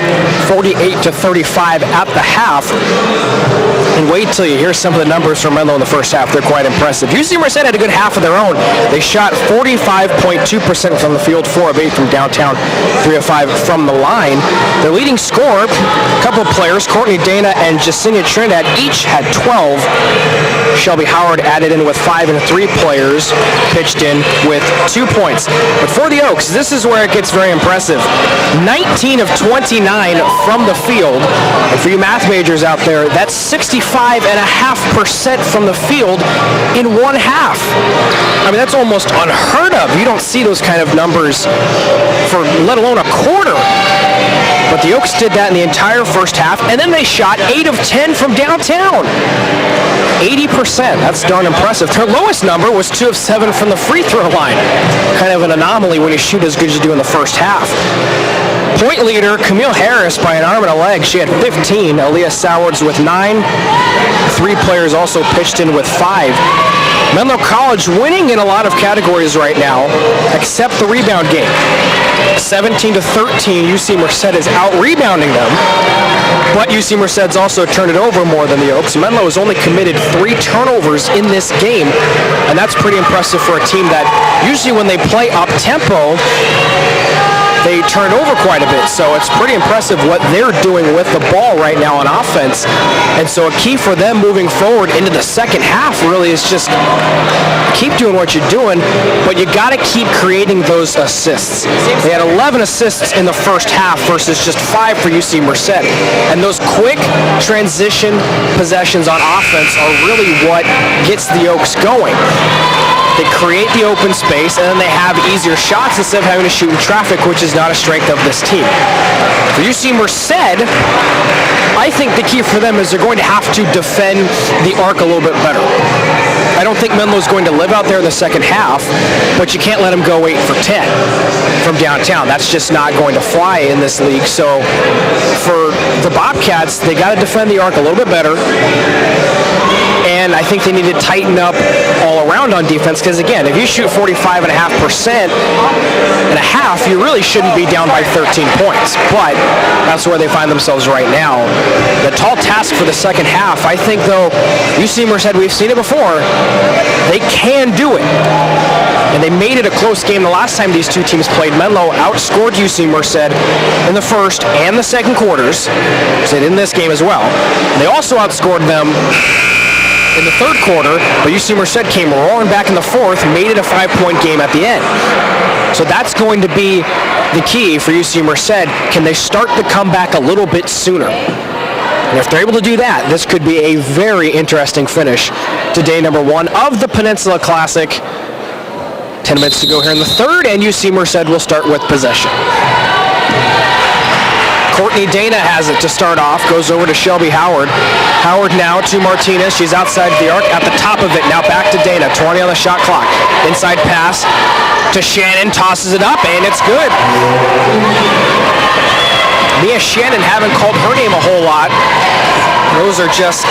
48-35 at the half. And wait till you hear some of the numbers from Menlo in the first half. They're quite impressive. UC Merced had a good half of their own. They shot 45.2% from the field, 4 of 8 from downtown, 3 of 5 from the line. Their leading scorer, a couple of players, Courtney Dana and Jacinia Trinidad, each had 12. Shelby Howard added in with 5, and 3 players pitched in with 2 points. But for the Oaks, this is where it gets very impressive. 19 of 29 from the field. And for you math majors out there, that's 65.5% from the field in one half. I mean, that's almost unheard of. You don't see those kind of numbers for let alone a quarter. But the Oaks did that in the entire first half, and then they shot 8 of 10 from downtown. 80%. That's darn impressive. Their lowest number was 2 of 7 from the free throw line. Kind of an anomaly when you shoot as good as you do in the first half. Point leader, Camille Harris, by an arm and a leg. She had 15. Aaliyah Sowards with 9. 3 players also pitched in with 5. Menlo College winning in a lot of categories right now, except the rebound game. 17-13, UC Merced is out-rebounding them, but UC Merced's also turned it over more than the Oaks. Menlo has only committed 3 turnovers in this game, and that's pretty impressive for a team that usually when they play up-tempo, they turn over quite a bit, so it's pretty impressive what they're doing with the ball right now on offense. And so a key for them moving forward into the second half really is just keep doing what you're doing, but you got to keep creating those assists. They had 11 assists in the first half versus just 5 for UC Merced. And those quick transition possessions on offense are really what gets the Oaks going. They create the open space, and then they have easier shots instead of having to shoot in traffic, which is not a strength of this team. For UC Merced, I think the key for them is they're going to have to defend the arc a little bit better. I don't think Menlo's going to live out there in the second half, but you can't let them go 8 for 10 from downtown. That's just not going to fly in this league. So for the Bobcats, they got to defend the arc a little bit better. And I think they need to tighten up all around on defense because, again, if you shoot 45.5% and a half, you really shouldn't be down by 13 points. But that's where they find themselves right now. The tall task for the second half, I think, though, UC Merced, we've seen it before, they can do it. And they made it a close game the last time these two teams played. Menlo outscored UC Merced in the first and the second quarters. They did in this game as well. And they also outscored them in the third quarter, but UC Merced came roaring back in the fourth, made it a 5-point game at the end. So that's going to be the key for UC Merced. Can they start the comeback a little bit sooner? And if they're able to do that, this could be a very interesting finish to day number 1 of the Peninsula Classic. 10 minutes to go here in the third, and UC Merced will start with possession. Courtney Dana has it to start off, goes over to Shelby Howard. Howard now to Martinez. She's outside the arc at the top of it. Now back to Dana, 20 on the shot clock. Inside pass to Shannon, tosses it up, and it's good. Mia Shannon haven't called her name a whole lot. Those are just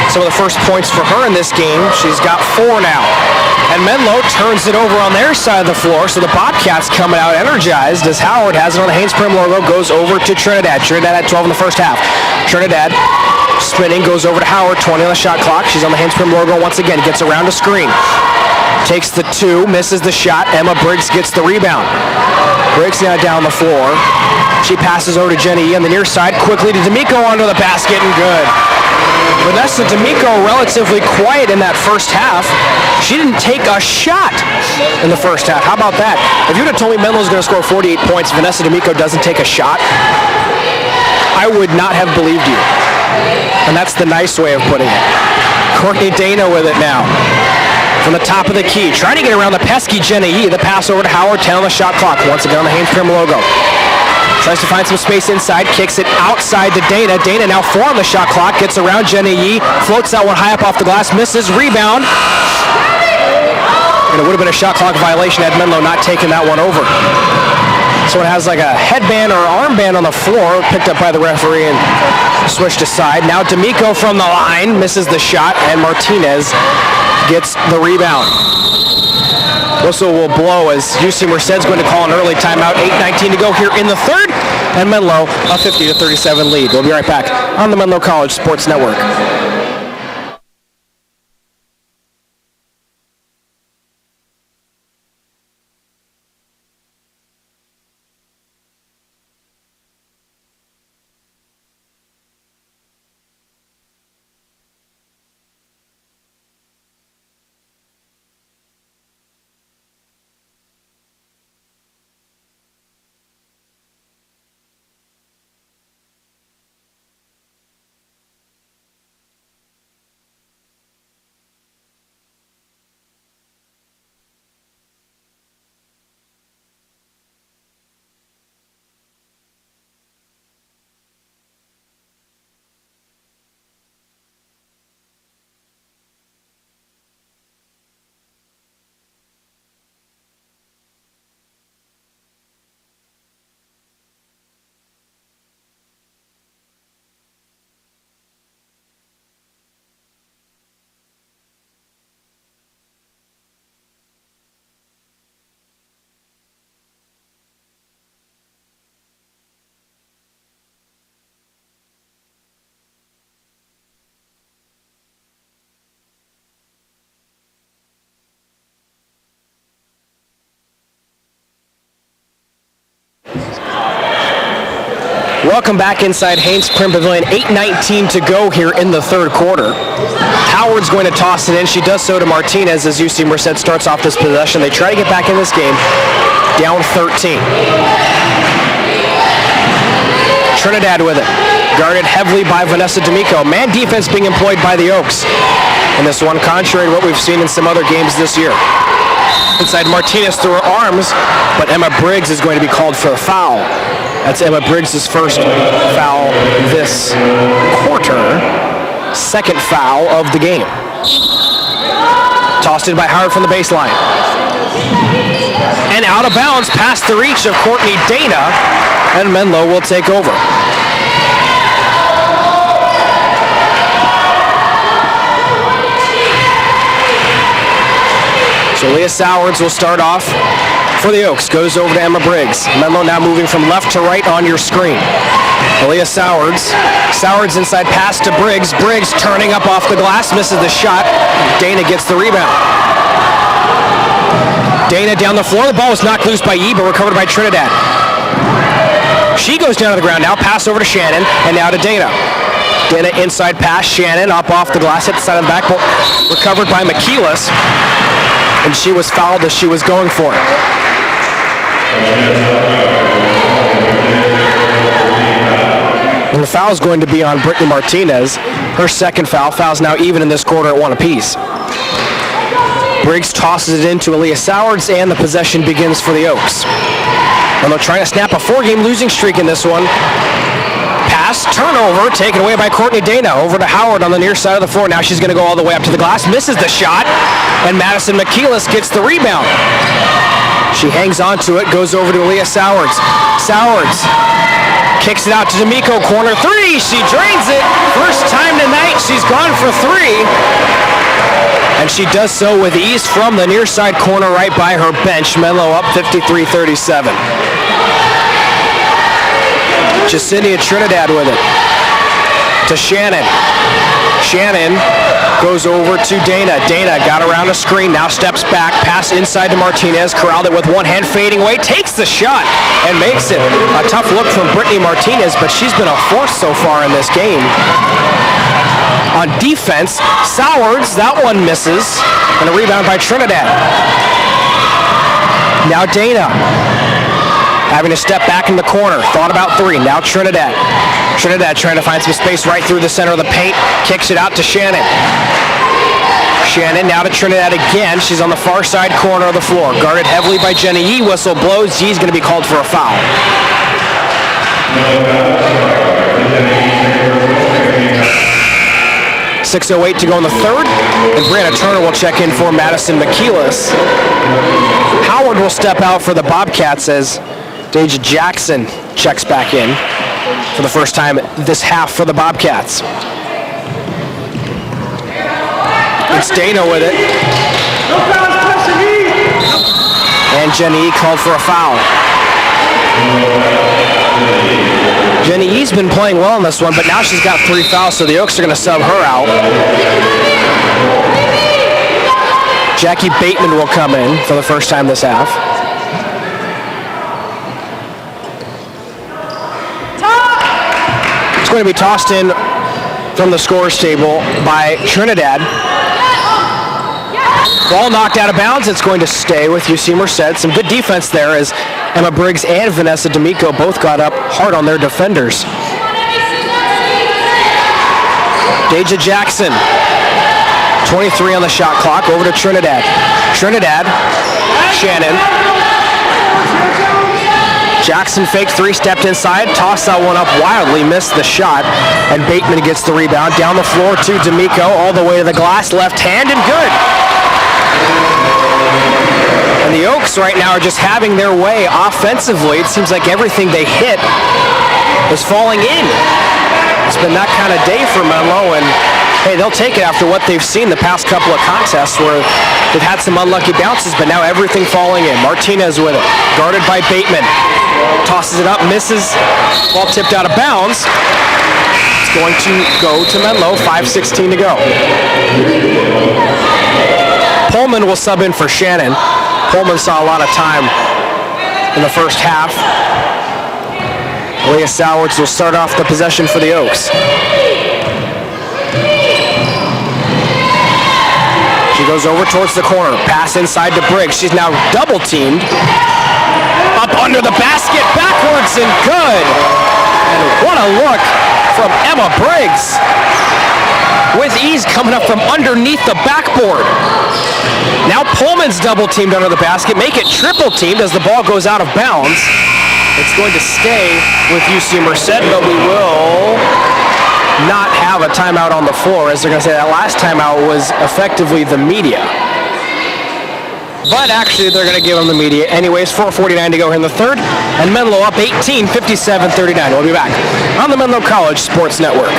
some of the first points for her in this game. She's got 4 now. And Menlo turns it over on their side of the floor, so the Bobcats coming out energized as Howard has it on the Haynes Prim logo, goes over to Trinidad. Trinidad at 12 in the first half. Trinidad spinning, goes over to Howard, 20 on the shot clock. She's on the Haynes Prim logo once again, gets around a screen. Takes the 2, misses the shot. Emma Briggs gets the rebound. Briggs now down the floor. She passes over to Jenny on the near side, quickly to D'Amico onto the basket, and good. Vanessa D'Amico relatively quiet in that first half. She didn't take a shot in the first half. How about that? If you would have told me Menlo's going to score 48 points, Vanessa D'Amico doesn't take a shot, I would not have believed you. And that's the nice way of putting it. Courtney Dana with it now. From the top of the key, trying to get around the pesky Jenny. The pass over to Howard, 10 on the shot clock. Once again on the Haynes Prim logo. Tries to find some space inside, kicks it outside to Dana. Dana now 4 on the shot clock, gets around Jenny Yee, floats that one high up off the glass, misses, rebound. And it would have been a shot clock violation had Menlo not taken that one over. This one has like a headband or armband on the floor, picked up by the referee and switched aside. Now D'Amico from the line misses the shot, and Martinez gets the rebound. Whistle will blow as UC Merced's going to call an early timeout. 8:19 to go here in the third, and Menlo a 50-37 lead. We'll be right back on the Menlo College Sports Network. Welcome back inside Haynes Prim Pavilion. 8:19 to go here in the third quarter. Howard's going to toss it in. She does so to Martinez as UC Merced starts off this possession. They try to get back in this game, down 13. Trinidad with it, guarded heavily by Vanessa D'Amico. Man defense being employed by the Oaks in this one, contrary to what we've seen in some other games this year. Inside Martinez through her arms, but Emma Briggs is going to be called for a foul. That's Emma Briggs' first foul this quarter. Second foul of the game. Tossed in by Howard from the baseline. And out of bounds past the reach of Courtney Dana, and Menlo will take over. So Leah Sowards will start off for the Oaks. Goes over to Emma Briggs. Menlo now moving from left to right on your screen. Leah Sowards. Sowards inside pass to Briggs. Briggs turning up off the glass. Misses the shot. Dana gets the rebound. Dana down the floor. The ball was knocked loose by Yee, but recovered by Trinidad. She goes down to the ground now. Pass over to Shannon, and now to Dana. Dana inside pass. Shannon up off the glass. Hit the side of the backboard. Recovered by McKeelis. And she was fouled as she was going for it. And the foul is going to be on Brittany Martinez. Her second foul. Foul's now even in this quarter at one apiece. Briggs tosses it into Aaliyah Sowards, and the possession begins for the Oaks. And they're trying to snap a four-game losing streak in this one. Pass, turnover, taken away by Courtney Dana. Over to Howard on the near side of the floor. Now she's going to go all the way up to the glass. Misses the shot, and Madison McKeelis gets the rebound. She hangs on to it, goes over to Aaliyah Sowards. Sowards kicks it out to D'Amico, corner three. She drains it. First time tonight she's gone for three. And she does so with ease from the near side corner right by her bench. Menlo up 53-37. Jacinia Trinidad with it. To Shannon. Shannon goes over to Dana. Dana got around a screen, now steps back, pass inside to Martinez, corralled it with one hand, fading away, takes the shot and makes it. A tough look from Brittany Martinez, but she's been a force so far in this game. On defense, Sowards, that one misses, and a rebound by Trinidad. Now Dana, having to step back in the corner, thought about three, now Trinidad. Trinidad trying to find some space right through the center of the paint, kicks it out to Shannon. Shannon now to Trinidad again. She's on the far side corner of the floor, guarded heavily by Jenny Yee. Whistle blows. Yee's going to be called for a foul. 6:08 to go in the third, and Brianna Turner will check in for Madison McKeelis. Howard will step out for the Bobcats as Deja Jackson checks back in for the first time this half for the Bobcats. It's Dana with it. And Jenny E called for a foul. Jenny E's been playing well in this one, but now she's got 3 fouls, so the Oaks are going to sub her out. Jackie Bateman will come in for the first time this half. It's going to be tossed in from the scores table by Trinidad. Ball knocked out of bounds. It's going to stay with UC Merced. Some good defense there as Emma Briggs and Vanessa D'Amico both got up hard on their defenders. Deja Jackson, 23 on the shot clock, over to Trinidad. Trinidad, Shannon. Jackson faked 3, stepped inside, tossed that one up wildly, missed the shot, and Bateman gets the rebound. Down the floor to D'Amico, all the way to the glass, left hand, and good. And the Oaks right now are just having their way offensively. It seems like everything they hit is falling in. It's been that kind of day for Menlo, and hey, they'll take it after what they've seen the past couple of contests where they've had some unlucky bounces, but now everything falling in. Martinez with it, guarded by Bateman. Tosses it up, misses. Ball tipped out of bounds. It's going to go to Menlo, 5:16 to go. Pullman will sub in for Shannon. Pullman saw a lot of time in the first half. Leah Sowards will start off the possession for the Oaks. She goes over towards the corner. Pass inside to Briggs. She's now double teamed. Up under the basket, backwards, and good. And what a look from Emma Briggs. With ease coming up from underneath the backboard. Now Pullman's double teamed under the basket. Make it triple teamed as the ball goes out of bounds. It's going to stay with UC Merced, but we will not have a timeout on the floor, as they're going to say that last timeout was effectively the media. But actually, they're going to give them the media anyways. 4:49 to go here in the third, and Menlo up 18, 57-39. We'll be back on the Menlo College Sports Network.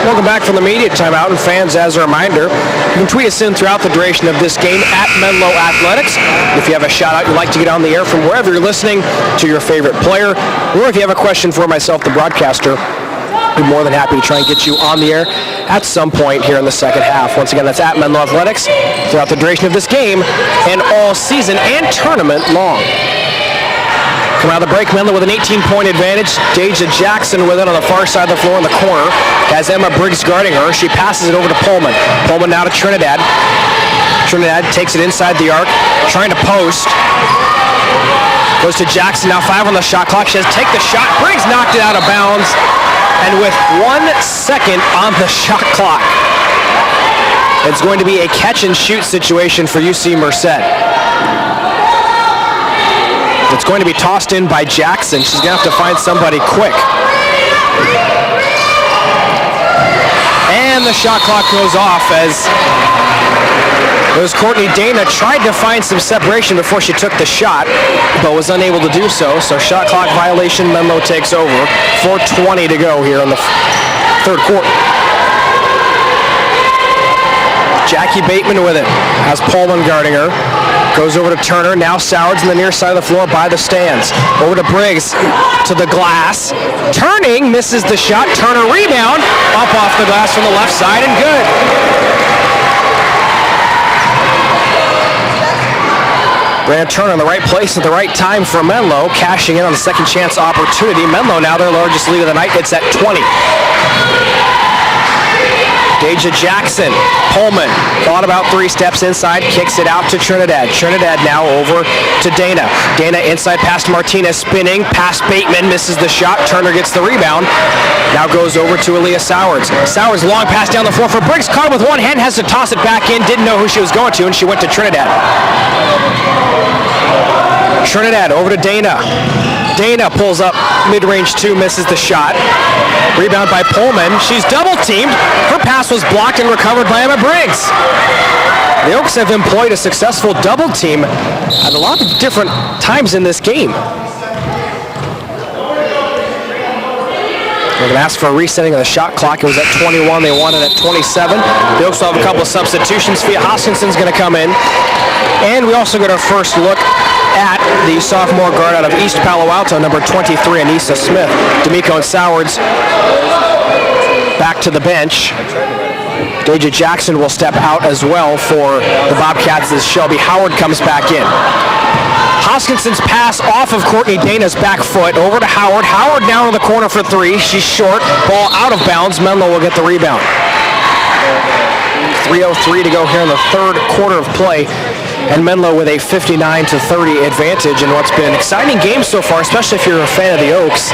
Welcome back from the media timeout, and fans, as a reminder, you can tweet us in throughout the duration of this game at Menlo Athletics. If you have a shout-out you'd like to get on the air from wherever you're listening to your favorite player, or if you have a question for myself, the broadcaster, I'd be more than happy to try and get you on the air at some point here in the second half. Once again, that's at Menlo Athletics throughout the duration of this game and all season and tournament long. Come out of the break, Menlo with an 18-point advantage. Deja Jackson with it on the far side of the floor in the corner. Has Emma Briggs guarding her. She passes it over to Pullman. Pullman now to Trinidad. Trinidad takes it inside the arc, trying to post. Goes to Jackson, now 5 on the shot clock. She has to take the shot. Briggs knocked it out of bounds. And with 1 second on the shot clock, it's going to be a catch-and-shoot situation for UC Merced. It's going to be tossed in by Jackson. She's going to have to find somebody quick. And the shot clock goes off as it was Courtney Dana tried to find some separation before she took the shot, but was unable to do so. So shot clock violation, Menlo takes over. 4:20 to go here in the third quarter. Jackie Bateman with it. Has Pullman guarding her. Goes over to Turner. Now Sowards on the near side of the floor by the stands. Over to Briggs. To the glass. Turning. Misses the shot. Turner rebound. Up off the glass from the left side and good. Brandon Turner in the right place at the right time for Menlo, cashing in on the second chance opportunity. Menlo now their largest lead of the night. It's at 20. Deja Jackson, Pullman, thought about 3 steps inside, kicks it out to Trinidad. Trinidad now over to Dana. Dana inside past Martinez, spinning, past Bateman, misses the shot. Turner gets the rebound. Now goes over to Aaliyah Sowards. Sowards long pass down the floor for Briggs. Caught with one hand, has to toss it back in. Didn't know who she was going to, and she went to Trinidad. Trinidad over to Dana. Dana pulls up mid-range 2, misses the shot. Rebound by Pullman. She's double-teamed. Her pass was blocked and recovered by Emma Briggs. The Oaks have employed a successful double team at a lot of different times in this game. They're going to ask for a resetting of the shot clock. It was at 21. They want it at 27. They also have a couple of substitutions. Fia Hoskinson's going to come in. And we also get our first look at the sophomore guard out of East Palo Alto, number 23, Anissa Smith. D'Amico and Sowards back to the bench. Deja Jackson will step out as well for the Bobcats as Shelby Howard comes back in. Hoskinson's pass off of Courtney Dana's back foot over to Howard. Howard down in the corner for 3. She's short. Ball out of bounds. Menlo will get the rebound. 3:03 to go here in the third quarter of play. And Menlo with a 59-30 advantage in what's been an exciting game so far, especially if you're a fan of the Oaks,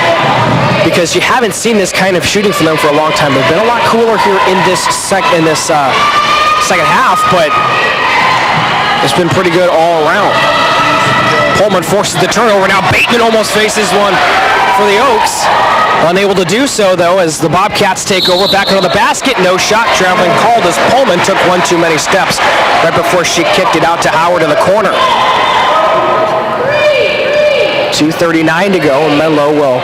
because you haven't seen this kind of shooting from them for a long time. They've been a lot cooler here in this second half, but it's been pretty good all around. Pullman forces the turnover. Now Bateman almost faces one for the Oaks. Unable to do so, though, as the Bobcats take over. Back into the basket. No shot traveling called as Pullman took one too many steps right before she kicked it out to Howard in the corner. 2:39 to go. Menlo will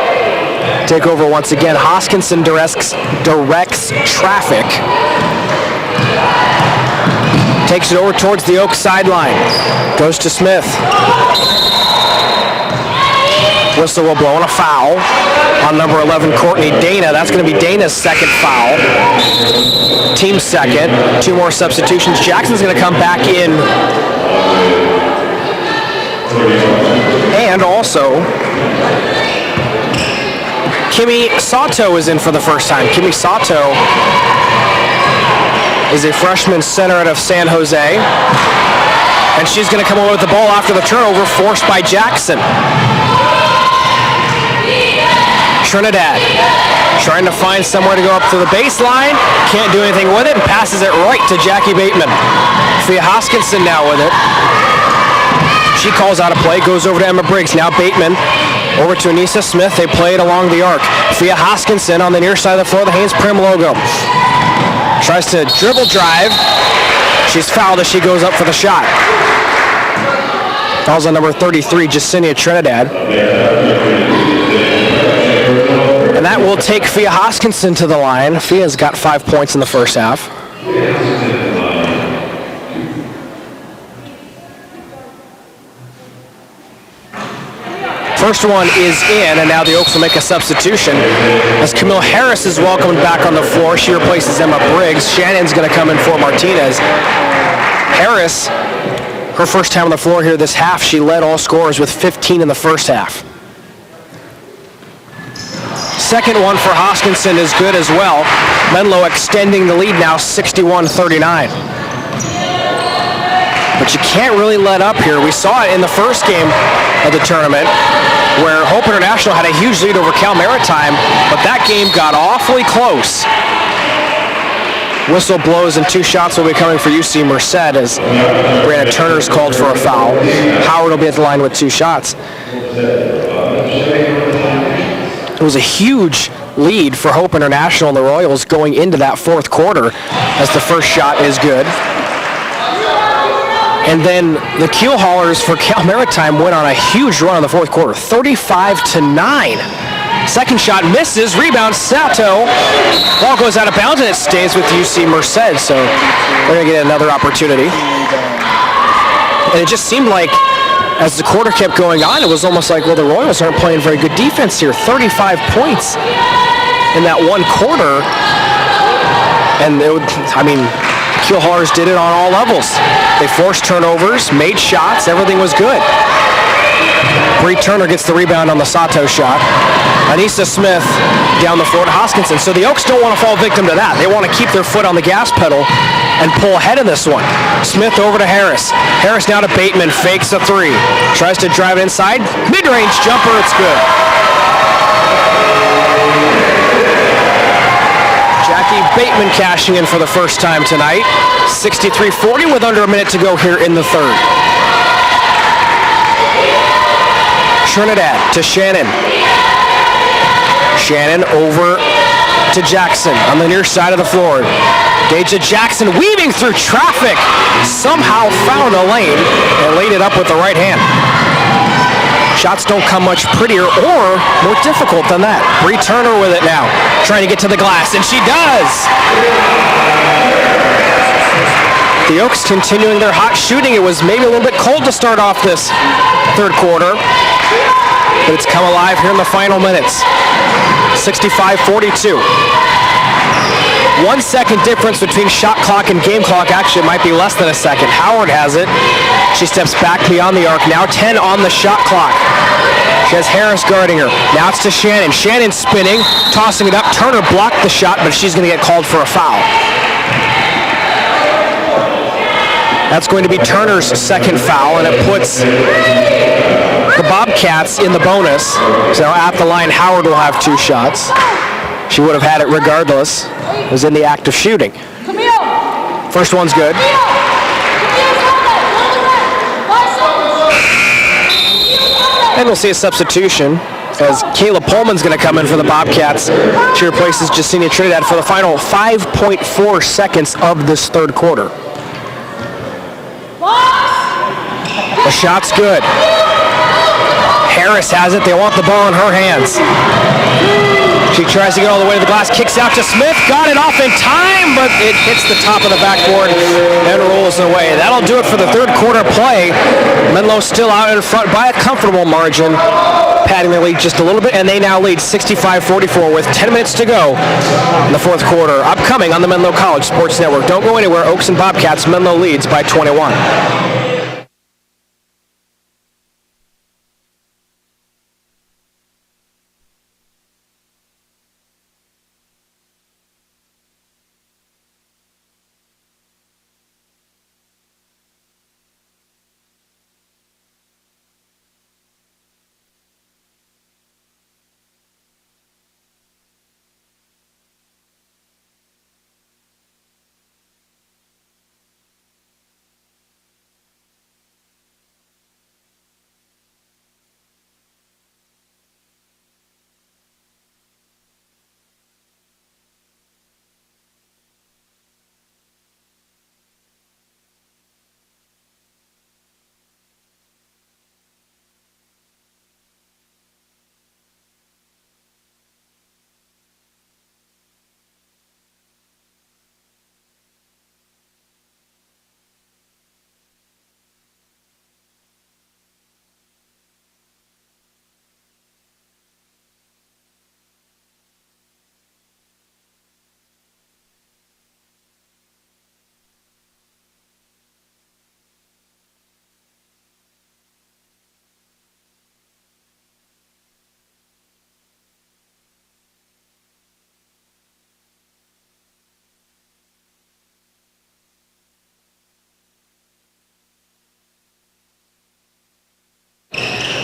take over once again. Hoskinson directs traffic. Takes it over towards the Oaks sideline. Goes to Smith. Whistle will blow on a foul on number 11, Courtney Dana. That's going to be Dana's second foul. Team second. 2 more substitutions. Jackson's going to come back in. And also, Kimi Sato is in for the first time. Kimi Sato is a freshman center out of San Jose. And she's going to come away with the ball after the turnover forced by Jackson. Trinidad trying to find somewhere to go up to the baseline. Can't do anything with it and passes it right to Jackie Bateman. Fia Hoskinson now with it. She calls out a play, goes over to Emma Briggs. Now Bateman over to Anissa Smith. They play it along the arc. Fia Hoskinson on the near side of the floor, the Haynes Prim logo. Tries to dribble drive. She's fouled as she goes up for the shot. Fouls on number 33, Jacinia Trinidad. And that will take Fia Hoskinson to the line. Fia's got 5 points in the first half. First one is in, and now the Oaks will make a substitution as Camille Harris is welcomed back on the floor. She replaces Emma Briggs. Shannon's going to come in for Martinez. Harris, her first time on the floor here this half, she led all scorers with 15 in the first half. Second one for Hoskinson is good as well. Menlo extending the lead now 61-39. But you can't really let up here. We saw it in the first game of the tournament where Hope International had a huge lead over Cal Maritime, but that game got awfully close. Whistle blows and 2 shots will be coming for UC Merced as Brandon Turner's called for a foul. Howard will be at the line with 2 shots. It was a huge lead for Hope International and the Royals going into that fourth quarter as the first shot is good. And then the Keel Haulers for Cal Maritime went on a huge run in the fourth quarter, 35-9. Second shot misses, rebound Sato. Ball goes out of bounds and it stays with UC Merced, so they're going to get another opportunity. And it just seemed like as the quarter kept going on, it was almost like, well, the Royals aren't playing very good defense here. 35 points in that one quarter. And Keel Haulers did it on all levels. They forced turnovers, made shots, everything was good. Bree Turner gets the rebound on the Sato shot. Anissa Smith down the floor to Hoskinson. So the Oaks don't want to fall victim to that. They want to keep their foot on the gas pedal and pull ahead in this one. Smith over to Harris. Harris now to Bateman, fakes a three. Tries to drive it inside. Mid-range jumper, it's good. Jackie Bateman cashing in for the first time tonight. 63-40 with under a minute to go here in the third. Trinidad to Shannon. Shannon over to Jackson on the near side of the floor. Deja Jackson weaving through traffic. Somehow found a lane and laid it up with the right hand. Shots don't come much prettier or more difficult than that. Bree Turner with it now. Trying to get to the glass, and she does! The Oaks continuing their hot shooting. It was maybe a little bit cold to start off this third quarter, but it's come alive here in the final minutes. 65-42. 1 second difference between shot clock and game clock. Actually, it might be less than a second. Howard has it. She steps back beyond the arc. Now 10 on the shot clock. She has Harris guarding her. Now it's to Shannon. Shannon spinning, tossing it up. Turner blocked the shot, but she's going to get called for a foul. That's going to be Turner's second foul, and it puts the Bobcats in the bonus. So at the line, Howard will have 2 shots. She would have had it regardless. It was in the act of shooting. First one's good. And we'll see a substitution as Kayla Pullman's going to come in for the Bobcats. She replaces Jacinia Trinidad for the final 5.4 seconds of this third quarter. The shot's good. Harris has it. They want the ball in her hands. She tries to get all the way to the glass, kicks out to Smith, got it off in time, but it hits the top of the backboard and rolls away. That'll do it for the third quarter play. Menlo still out in front by a comfortable margin, padding their lead just a little bit, and they now lead 65-44 with 10 minutes to go in the fourth quarter. Upcoming on the Menlo College Sports Network. Don't go anywhere. Oaks and Bobcats. Menlo leads by 21.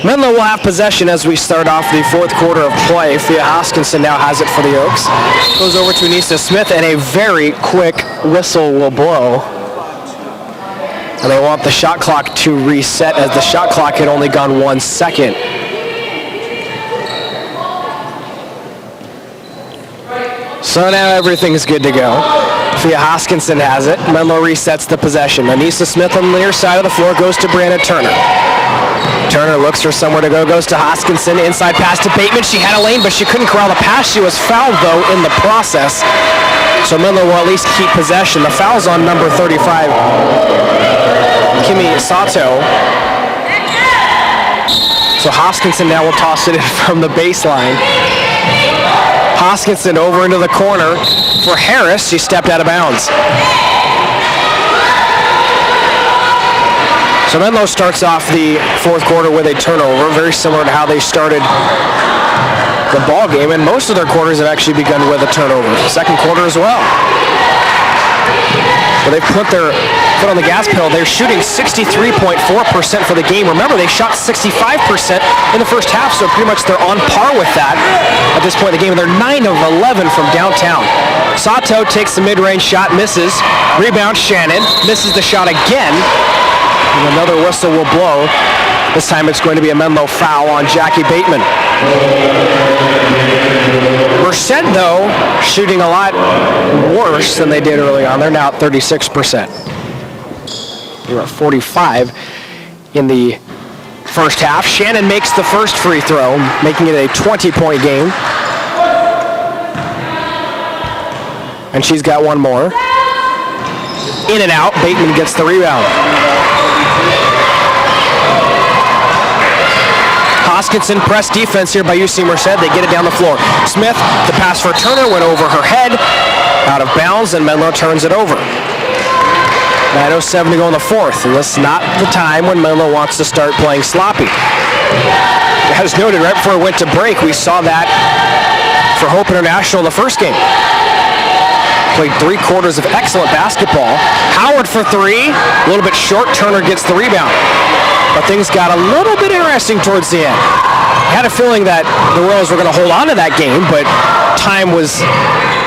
Menlo will have possession as we start off the fourth quarter of play. Fia Hoskinson now has it for the Oaks. Goes over to Anissa Smith, and a very quick whistle will blow. And they want the shot clock to reset as the shot clock had only gone 1 second. So now everything's good to go. Fia Hoskinson has it. Menlo resets the possession. Anissa Smith on the near side of the floor goes to Brianna Turner. Turner looks for somewhere to go, goes to Hoskinson, inside pass to Bateman. She had a lane, but she couldn't corral the pass. She was fouled, though, in the process. So Menlo will at least keep possession. The foul's on number 35, Kimi Sato. So Hoskinson now will toss it in from the baseline. Hoskinson over into the corner for Harris. She stepped out of bounds. So Menlo starts off the fourth quarter with a turnover, very similar to how they started the ball game, and most of their quarters have actually begun with a turnover. Second quarter as well. So they've put their foot on the gas pedal. They're shooting 63.4% for the game. Remember, they shot 65% in the first half, so pretty much they're on par with that at this point in the game. They're 9 of 11 from downtown. Sato takes the mid-range shot, misses. Rebound, Shannon misses the shot again. And another whistle will blow. This time it's going to be a Menlo foul on Jackie Bateman. Merced, though, shooting a lot worse than they did early on. They're now at 36%. They were at 45 in the first half. Shannon makes the first free throw, making it a 20-point game. And she's got one more. In and out, Bateman gets the rebound. Hoskinson press defense here by UC Merced. They get it down the floor. Smith, the pass for Turner, went over her head, out of bounds, and Menlo turns it over. 9:07 to go in the fourth, and this is not the time when Menlo wants to start playing sloppy. As noted, right before we went to break, we saw that for Hope International in the first game. Played 3 quarters of excellent basketball. Howard for 3, a little bit short. Turner gets the rebound. But things got a little bit interesting towards the end. I had a feeling that the Royals were going to hold on to that game, but time was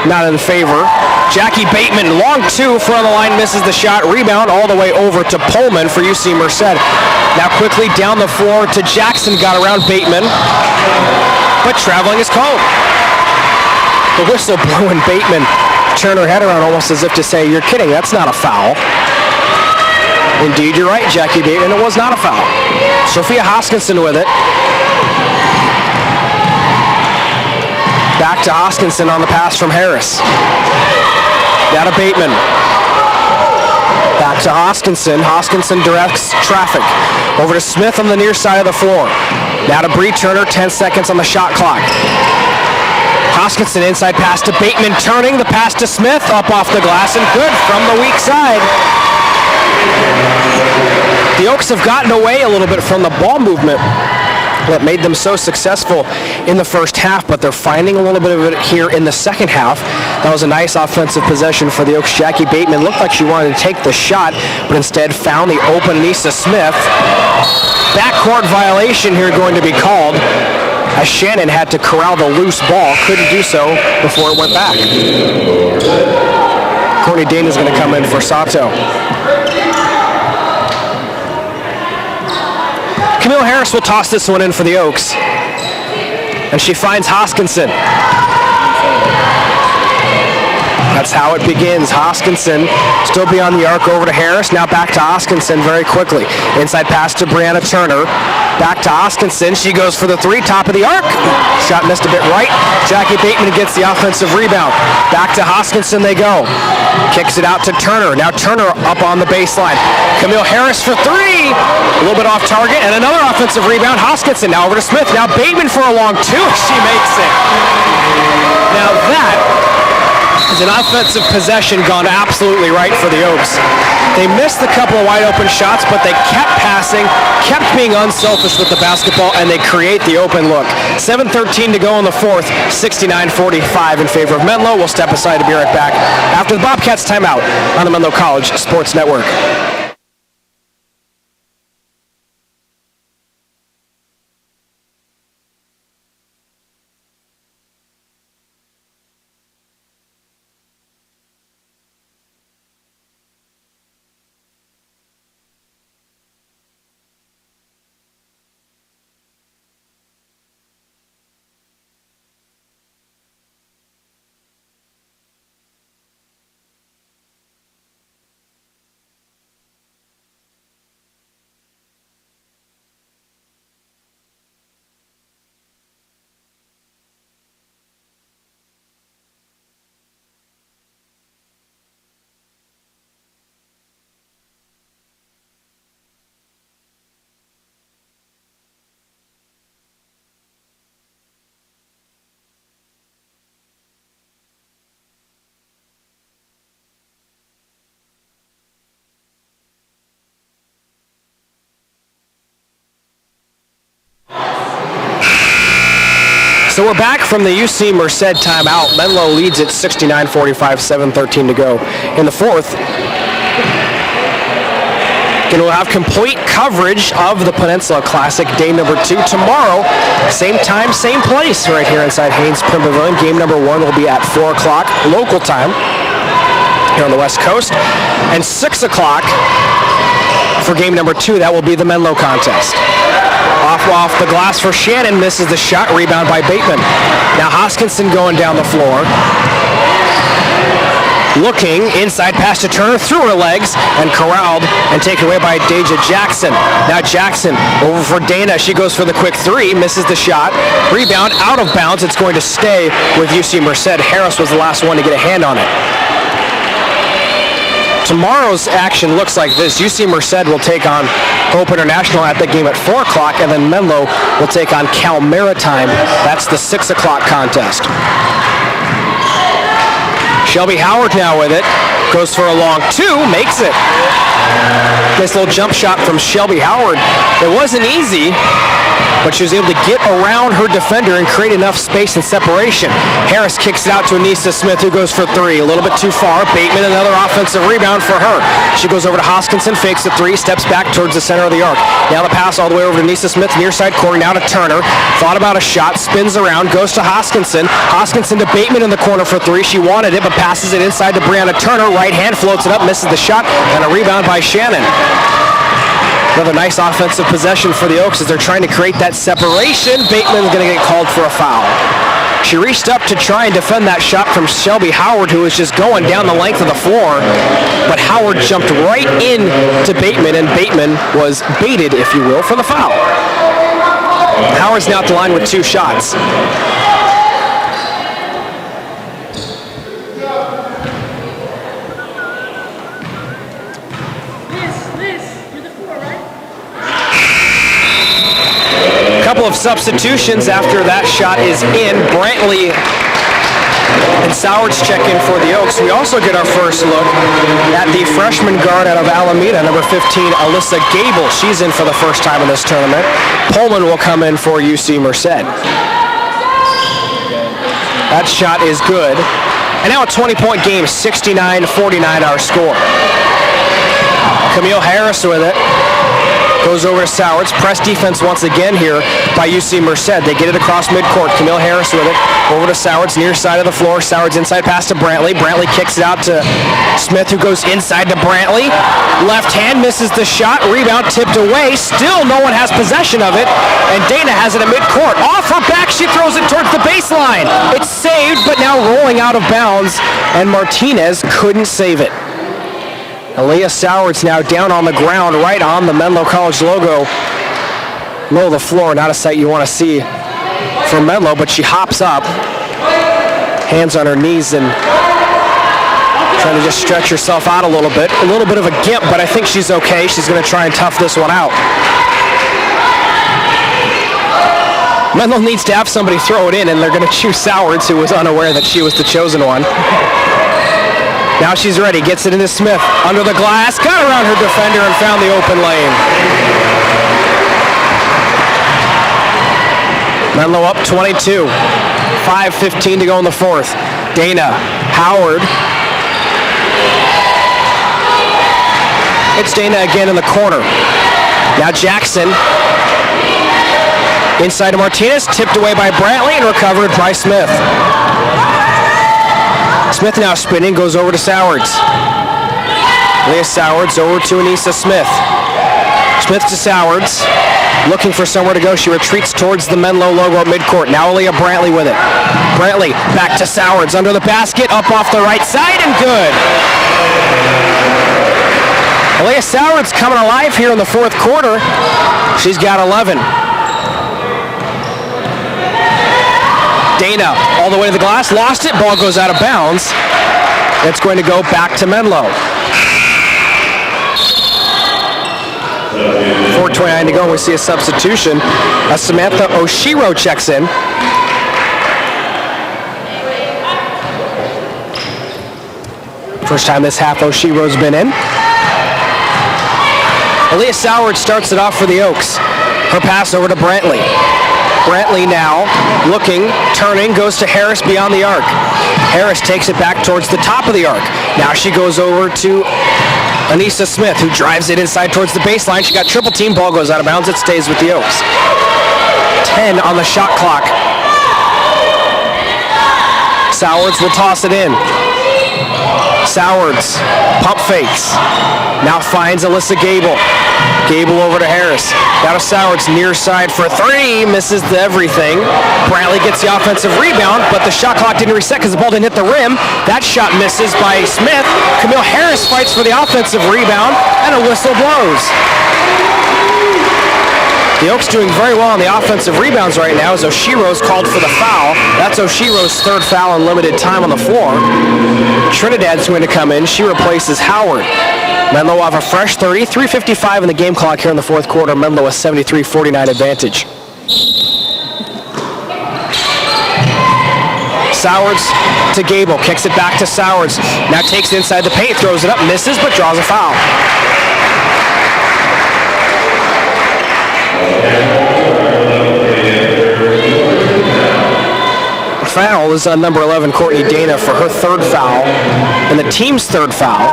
not in favor. Jackie Bateman, long 2, front of the line, misses the shot. Rebound all the way over to Pullman for UC Merced. Now quickly down the floor to Jackson, got around Bateman, but traveling is called. The whistle blowing Bateman turned her head around almost as if to say, you're kidding, that's not a foul. Indeed, you're right, Jackie Bateman. It was not a foul. Sophia Hoskinson with it. Back to Hoskinson on the pass from Harris. Down to Bateman. Back to Hoskinson. Hoskinson directs traffic. Over to Smith on the near side of the floor. Now to Bree Turner, 10 seconds on the shot clock. Hoskinson inside pass to Bateman, turning the pass to Smith, up off the glass and good from the weak side. The Oaks have gotten away a little bit from the ball movement that made them so successful in the first half, but they're finding a little bit of it here in the second half. That was a nice offensive possession for the Oaks. Jackie Bateman looked like she wanted to take the shot, but instead found the open Nisa Smith. Backcourt violation here going to be called, as Shannon had to corral the loose ball. Couldn't do so before it went back. Courtney Dane is going to come in for Sato. Camille Harris will toss this one in for the Oaks. And she finds Hoskinson. That's how it begins. Hoskinson still beyond the arc, over to Harris. Now back to Hoskinson very quickly. Inside pass to Brianna Turner. Back to Hoskinson. She goes for the 3, top of the arc. Shot missed a bit right. Jackie Bateman gets the offensive rebound. Back to Hoskinson they go. Kicks it out to Turner. Now Turner up on the baseline. Camille Harris for 3. A little bit off target, and another offensive rebound. Hoskinson now over to Smith. Now Bateman for a long 2. She makes it. Now that is an offensive possession gone absolutely right for the Oaks. They missed a couple of wide open shots, but they kept passing, kept being unselfish with the basketball, and they create the open look. 7:13 to go in the fourth, 69-45 in favor of Menlo. We'll step aside to be right back after the Bobcats timeout on the Menlo College Sports Network. So we're back from the UC Merced timeout. Menlo leads at 69-45, 7:13 to go in the fourth. And we'll have complete coverage of the Peninsula Classic, day number 2, tomorrow. Same time, same place, right here inside Haynes Prim Pavilion. Game number 1 will be at 4 o'clock local time here on the West Coast. And 6 o'clock for game number 2, that will be the Menlo contest. Off the glass for Shannon, misses the shot, rebound by Bateman. Now Hoskinson going down the floor. Looking, inside pass to Turner, through her legs, and corralled and taken away by Deja Jackson. Now Jackson over for Dana. She goes for the quick 3, misses the shot. Rebound out of bounds. It's going to stay with UC Merced. Harris was the last one to get a hand on it. Tomorrow's action looks like this. UC Merced will take on Hope International at the game at 4 o'clock, and then Menlo will take on Cal Maritime. That's the 6 o'clock contest. Shelby Howard now with it. Goes for a long 2, makes it. Nice little jump shot from Shelby Howard. It wasn't easy, but she was able to get around her defender and create enough space and separation. Harris kicks it out to Anissa Smith, who goes for 3. A little bit too far. Bateman, another offensive rebound for her. She goes over to Hoskinson, fakes the 3, steps back towards the center of the arc. Now the pass all the way over to Anissa Smith, near side corner, now to Turner. Thought about a shot, spins around, goes to Hoskinson. Hoskinson to Bateman in the corner for 3. She wanted it, but passes it inside to Brianna Turner. Right hand floats it up, misses the shot, and a rebound by Shannon. Another nice offensive possession for the Oaks as they're trying to create that separation. Bateman's going to get called for a foul. She reached up to try and defend that shot from Shelby Howard, who was just going down the length of the floor. But Howard jumped right in to Bateman, and Bateman was baited, if you will, for the foul. Howard's now at the line with 2 shots. Couple of substitutions after that shot is in. Brantley and Sowards check in for the Oaks. We also get our first look at the freshman guard out of Alameda, number 15, Alyssa Gable. She's in for the first time in this tournament. Pullman will come in for UC Merced. That shot is good. And now a 20-point game, 69-49 our score. Camille Harris with it. Goes over to Sowards. Press defense once again here by UC Merced. They get it across midcourt. Camille Harris with it. Over to Sowards, near side of the floor. Sowards inside pass to Brantley. Brantley kicks it out to Smith, who goes inside to Brantley. Left hand misses the shot. Rebound tipped away. Still no one has possession of it. And Dana has it at midcourt. Off her back, she throws it towards the baseline. It's saved, but now rolling out of bounds. And Martinez couldn't save it. Aaliyah Sowards now down on the ground, right on the Menlo College logo. Low of the floor, not a sight you want to see for Menlo, but she hops up, hands on her knees, and trying to just stretch herself out a little bit. A little bit of a gimp, but I think she's okay. She's going to try and tough this one out. Menlo needs to have somebody throw it in, and they're going to choose Sowards, who was unaware that she was the chosen one. Now she's ready, gets it into Smith, under the glass, got around her defender and found the open lane. Menlo up 22, 5:15 to go in the fourth. Dana, Howard. It's Dana again in the corner. Now Jackson, inside to Martinez, tipped away by Brantley and recovered by Smith. Smith now spinning, goes over to Sowards. Leah Sowards over to Anissa Smith. Smith to Sowards, looking for somewhere to go. She retreats towards the Menlo logo at midcourt. Now Aaliyah Brantley with it. Brantley back to Sowards, under the basket, up off the right side, and good. Aaliyah Sowards coming alive here in the fourth quarter. She's got 11. Dana all the way to the glass, lost it, ball goes out of bounds. It's going to go back to Menlo. 4:29 to go, and we see a substitution. Samantha Oshiro checks in. First time this half Oshiro's been in. Aaliyah Sowards starts it off for the Oaks. Her pass over to Brantley. Brantley now looking, turning, goes to Harris beyond the arc. Harris takes it back towards the top of the arc. Now she goes over to Anissa Smith, who drives it inside towards the baseline. She got triple team, ball goes out of bounds. It stays with the Oaks. 10 on the shot clock. Sowards will toss it in. Sowards, pump fakes. Now finds Alyssa Gable. Gable over to Harris. Now to Sowards, near side for three. Misses the everything. Brantley gets the offensive rebound, but the shot clock didn't reset because the ball didn't hit the rim. That shot misses by Smith. Camille Harris fights for the offensive rebound, and a whistle blows. The Oaks doing very well on the offensive rebounds right now as Oshiro's called for the foul. That's Oshiro's third foul in limited time on the floor. Trinidad's going to come in. She replaces Howard. Menlo off a fresh 30, 3:55 in the game clock here in the fourth quarter. Menlo a 73-49 advantage. Sowards to Gable, kicks it back to Sowards. Now takes it inside the paint, throws it up, misses, but draws a foul. Foul is on number 11, Courtney Dana, for her third foul, and the team's third foul.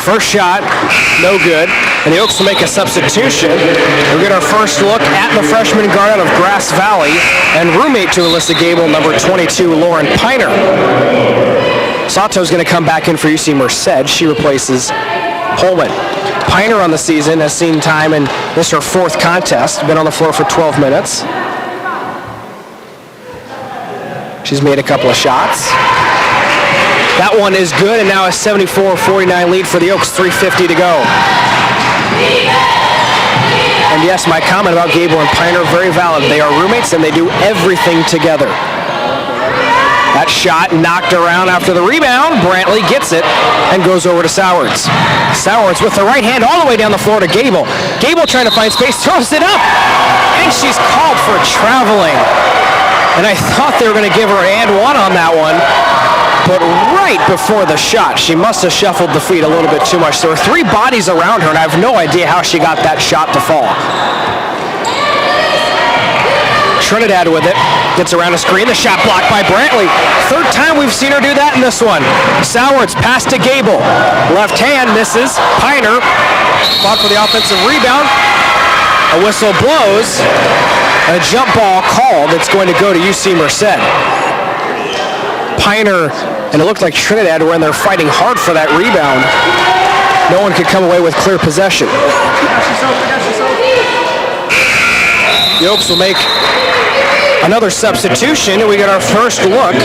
First shot, no good, and the Oaks will make a substitution. We'll get our first look at the freshman guard out of Grass Valley and roommate to Alyssa Gable, number 22, Lauren Piner. Sato's going to come back in for UC Merced. She replaces Holman. Piner on the season has seen time in this her fourth contest, been on the floor for 12 minutes. She's made a couple of shots. That one is good, and now a 74-49 lead for the Oaks, 3:50 to go. And yes, my comment about Gable and Piner, very valid. They are roommates and they do everything together. That shot knocked around after the rebound. Brantley gets it and goes over to Sowards. Sowards with the right hand all the way down the floor to Gable. Gable trying to find space, throws it up, and she's called for traveling. And I thought they were going to give her an and one on that one, but right before the shot, she must have shuffled the feet a little bit too much. There were three bodies around her, and I have no idea how she got that shot to fall. Trinidad with it, gets around a screen, the shot blocked by Brantley. Third time we've seen her do that in this one. Sowards, pass to Gable. Left hand misses. Piner fought for the offensive rebound. A whistle blows. A jump ball called. It's going to go to UC Merced. Piner, and it looked like Trinidad were in there fighting hard for that rebound. No one could come away with clear possession. The Oaks will make another substitution, and we get our first look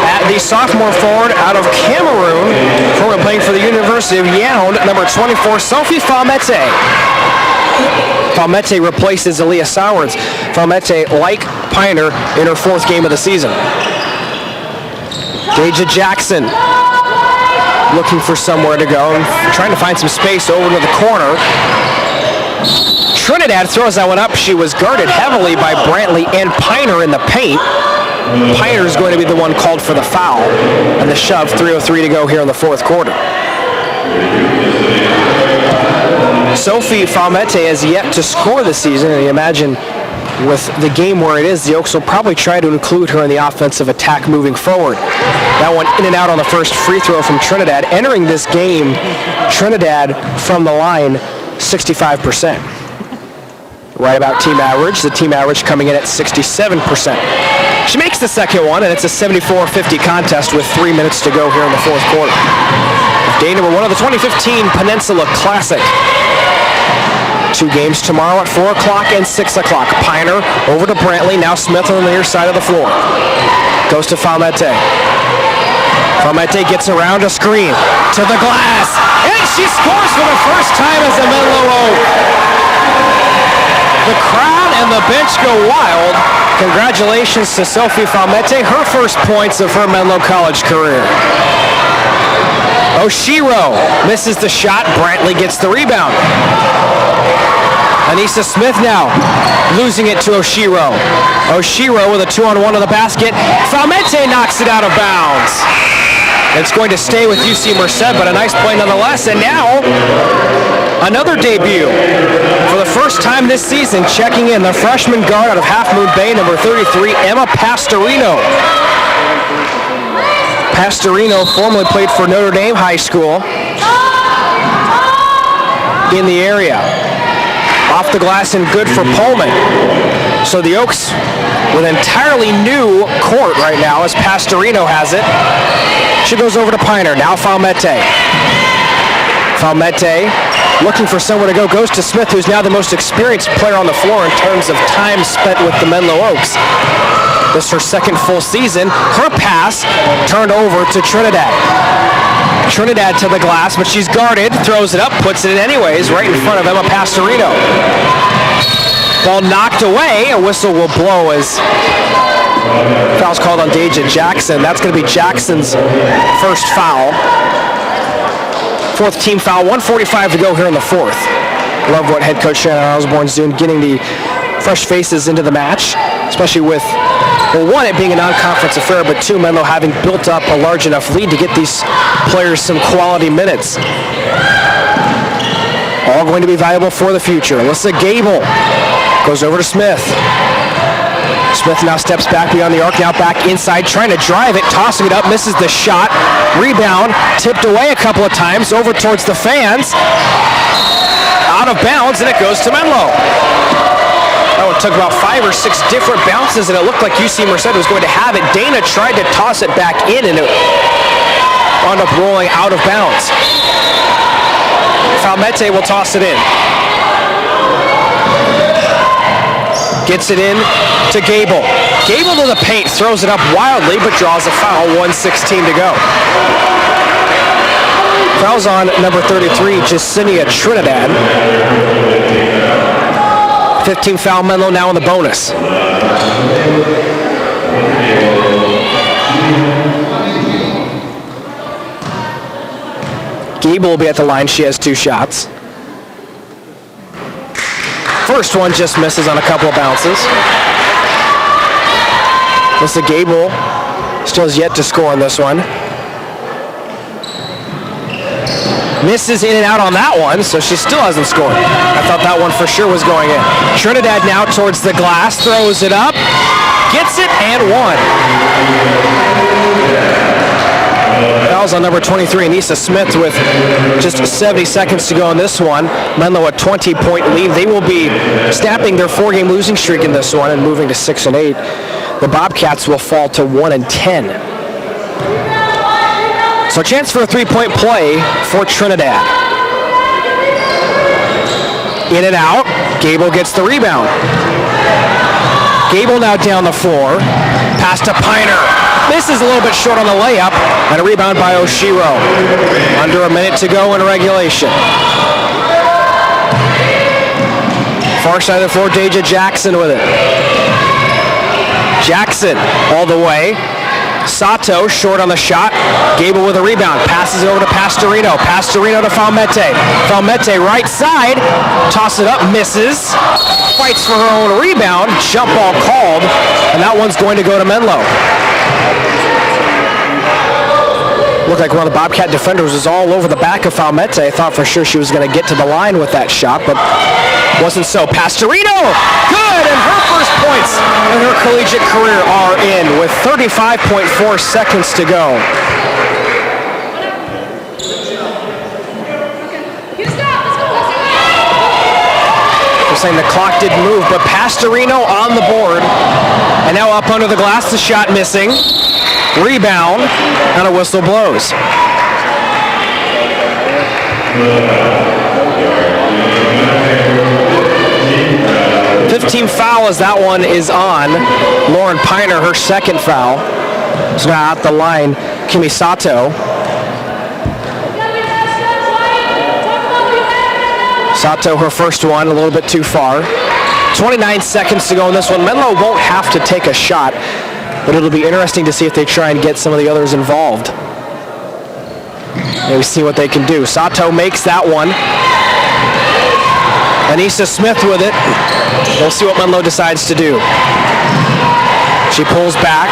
at the sophomore forward out of Cameroon, forward playing for the University of Yaoundé, number 24, Sophie Falmete. Falmete replaces Aaliyah Sowards. Falmete, like Piner, in her fourth game of the season. Deja Jackson looking for somewhere to go, trying to find some space over to the corner. Trinidad throws that one up. She was guarded heavily by Brantley and Piner in the paint. Piner is going to be the one called for the foul. And the shove, 3:03 to go here in the fourth quarter. Sophie Falmete has yet to score this season, and you imagine with the game where it is, the Oaks will probably try to include her in the offensive attack moving forward. That one in and out on the first free throw from Trinidad. Entering this game, Trinidad from the line, 65%. Right about team average. The team average coming in at 67%. She makes the second one, and it's a 74-50 contest with 3 minutes to go here in the fourth quarter. Day number one of the 2015 Peninsula Classic. 2 games tomorrow at 4 o'clock and 6 o'clock. Piner over to Brantley. Now Smith on the near side of the floor. Goes to Falmete. Falmete gets around a screen to the glass, and she scores for the first time as a Menlo Oak. The crowd and the bench go wild. Congratulations to Sophie Falmete, her first points of her Menlo College career. Oshiro misses the shot. Brantley gets the rebound. Anissa Smith now losing it to Oshiro. Oshiro with a 2-on-1 on the basket. Falmete knocks it out of bounds. It's going to stay with UC Merced, but a nice play nonetheless. And now, another debut. For the first time this season, checking in the freshman guard out of Half Moon Bay, number 33, Emma Pastorino. Pastorino formerly played for Notre Dame High School in the area. Off the glass and good for Pullman. So the Oaks with an entirely new court right now as Pastorino has it. She goes over to Piner. Now Falmette. Falmette looking for somewhere to go. Goes to Smith, who's now the most experienced player on the floor in terms of time spent with the Menlo Oaks. This is her second full season. Her pass turned over to Trinidad. Trinidad to the glass, but she's guarded, throws it up, puts it in anyways, right in front of Emma Pastorino. Ball knocked away. A whistle will blow as foul's called on Deja Jackson. That's going to be Jackson's first foul. Fourth team foul. 1:45 to go here in the fourth. Love what head coach Shannon Osborne's doing, getting the fresh faces into the match, especially with, well, one, it being a non-conference affair, but two, Menlo having built up a large enough lead to get these players some quality minutes. All going to be valuable for the future. Alyssa Gable goes over to Smith. Smith now steps back beyond the arc, now back inside, trying to drive it, tossing it up, misses the shot. Rebound, tipped away a couple of times, over towards the fans. Out of bounds, and it goes to Menlo. That one took about 5 or 6 different bounces, and it looked like UC Merced was going to have it. Dana tried to toss it back in, and it wound up rolling out of bounds. Falmette will toss it in. Gets it in to Gable. Gable to the paint, throws it up wildly, but draws a foul. 1:16 to go. Foul's on number 33, Jacinia Trinidad. 15 foul, Menlo now in the bonus. Gable will be at the line. She has 2 shots. First one just misses on a couple of bounces. Alyssa Gable still has yet to score on this one. Misses in and out on that one, so she still hasn't scored. I thought that one for sure was going in. Trinidad now towards the glass, throws it up, gets it, and one. Fouls on number 23, Anissa Smith, with just 70 seconds to go on this one. Menlo a 20-point lead. They will be snapping their 4-game losing streak in this one and moving to 6-8. The Bobcats will fall to 1-10. So a chance for a 3-point play for Trinidad. In and out. Gable gets the rebound. Gable now down the floor. Pass to Piner. Misses a little bit short on the layup. And a rebound by Oshiro. Under a minute to go in regulation. Far side of the floor, Deja Jackson with it. Jackson all the way. Sato short on the shot. Gable with a rebound. Passes it over to Pastorino. Pastorino to Falmette. Falmette right side. Toss it up. Misses. Fights for her own rebound. Jump ball called. And that one's going to go to Menlo. Looked like one of the Bobcat defenders was all over the back of Falmette. I thought for sure she was going to get to the line with that shot, but wasn't so. Pastorino! Good! And her first points in her collegiate career are in with 35.4 seconds to go. We're saying the clock didn't move, but Pastorino on the board. And now up under the glass, the shot missing. Rebound, and a whistle blows. Team foul as that one is on Lauren Piner, her second foul. So now at the line, Kimi Sato. Sato, her first one, a little bit too far. 29 seconds to go in this one. Menlo won't have to take a shot, but it'll be interesting to see if they try and get some of the others involved. Maybe see what they can do. Sato makes that one. Anissa Smith with it. We'll see what Menlo decides to do. She pulls back.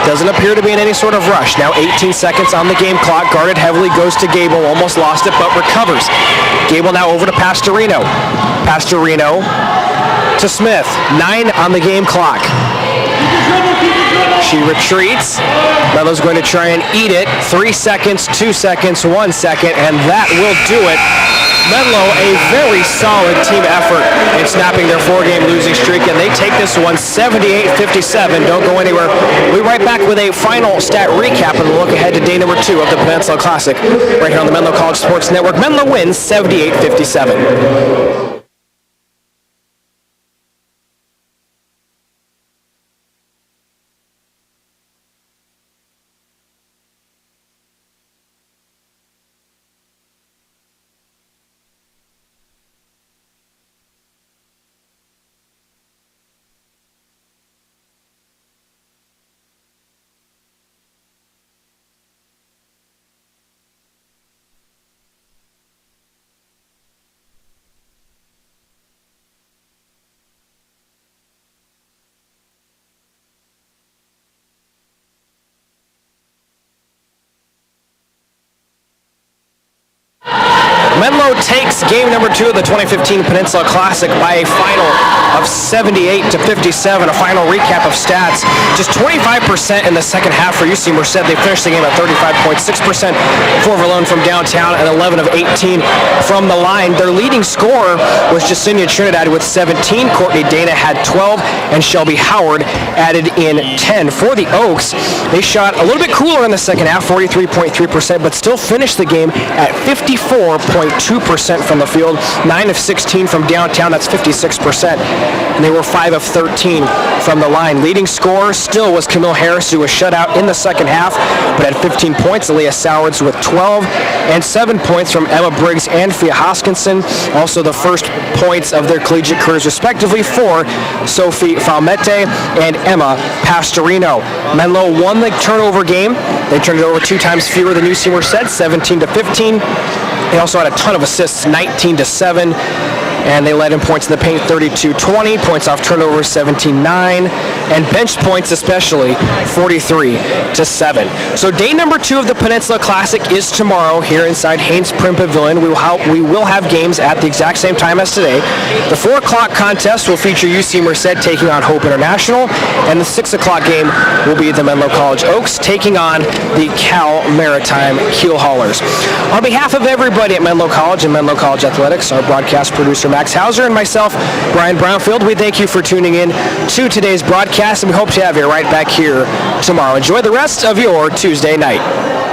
Doesn't appear to be in any sort of rush. Now 18 seconds on the game clock. Guarded heavily, goes to Gable. Almost lost it, but recovers. Gable now over to Pastorino. Pastorino to Smith. 9 on the game clock. She retreats. Menlo's going to try and eat it. 3 seconds, 2 seconds, 1 second, and that will do it. Menlo, a very solid team effort in snapping their 4-game losing streak, and they take this one 78-57. Don't go anywhere. We'll be right back with a final stat recap and a look ahead to day number 2 of the Peninsula Classic. Right here on the Menlo College Sports Network. Menlo wins 78-57. Menlo takes game number 2 of the 2015 Peninsula Classic by a final of 78-57. A final recap of stats. Just 25% in the second half for UC Merced. They finished the game at 35.6%. 4 of alone from downtown and 11 of 18 from the line. Their leading scorer was Jacinia Trinidad with 17. Courtney Dana had 12, and Shelby Howard added in 10. For the Oaks, they shot a little bit cooler in the second half, 43.3%, but still finished the game at 54.2% from the field. 9 of 16 from downtown, that's 56%. And they were 5 of 13 from the line. Leading scorer still was Camille Harris, who was shut out in the second half, but had 15 points. Aaliyah Sowards with 12, and 7 points from Emma Briggs and Fia Hoskinson. Also the first points of their collegiate careers, respectively, for Sophie Falmete and Emma Pastorino. Menlo won the turnover game. They turned it over 2 times fewer than UC Merced, 17-15. They also had a ton of assists, 19-7. And they led in points in the paint, 32-20, points off turnovers, 17-9, and bench points especially, 43-7. So day number 2 of the Peninsula Classic is tomorrow here inside Haynes Prim Pavilion. We will have games at the exact same time as today. The 4 o'clock contest will feature UC Merced taking on Hope International, and the 6 o'clock game will be the Menlo College Oaks taking on the Cal Maritime Heel Haulers. On behalf of everybody at Menlo College and Menlo College Athletics, our broadcast producer Max Hauser and myself, Brian Brownfield, we thank you for tuning in to today's broadcast, and we hope to have you right back here tomorrow. Enjoy the rest of your Tuesday night.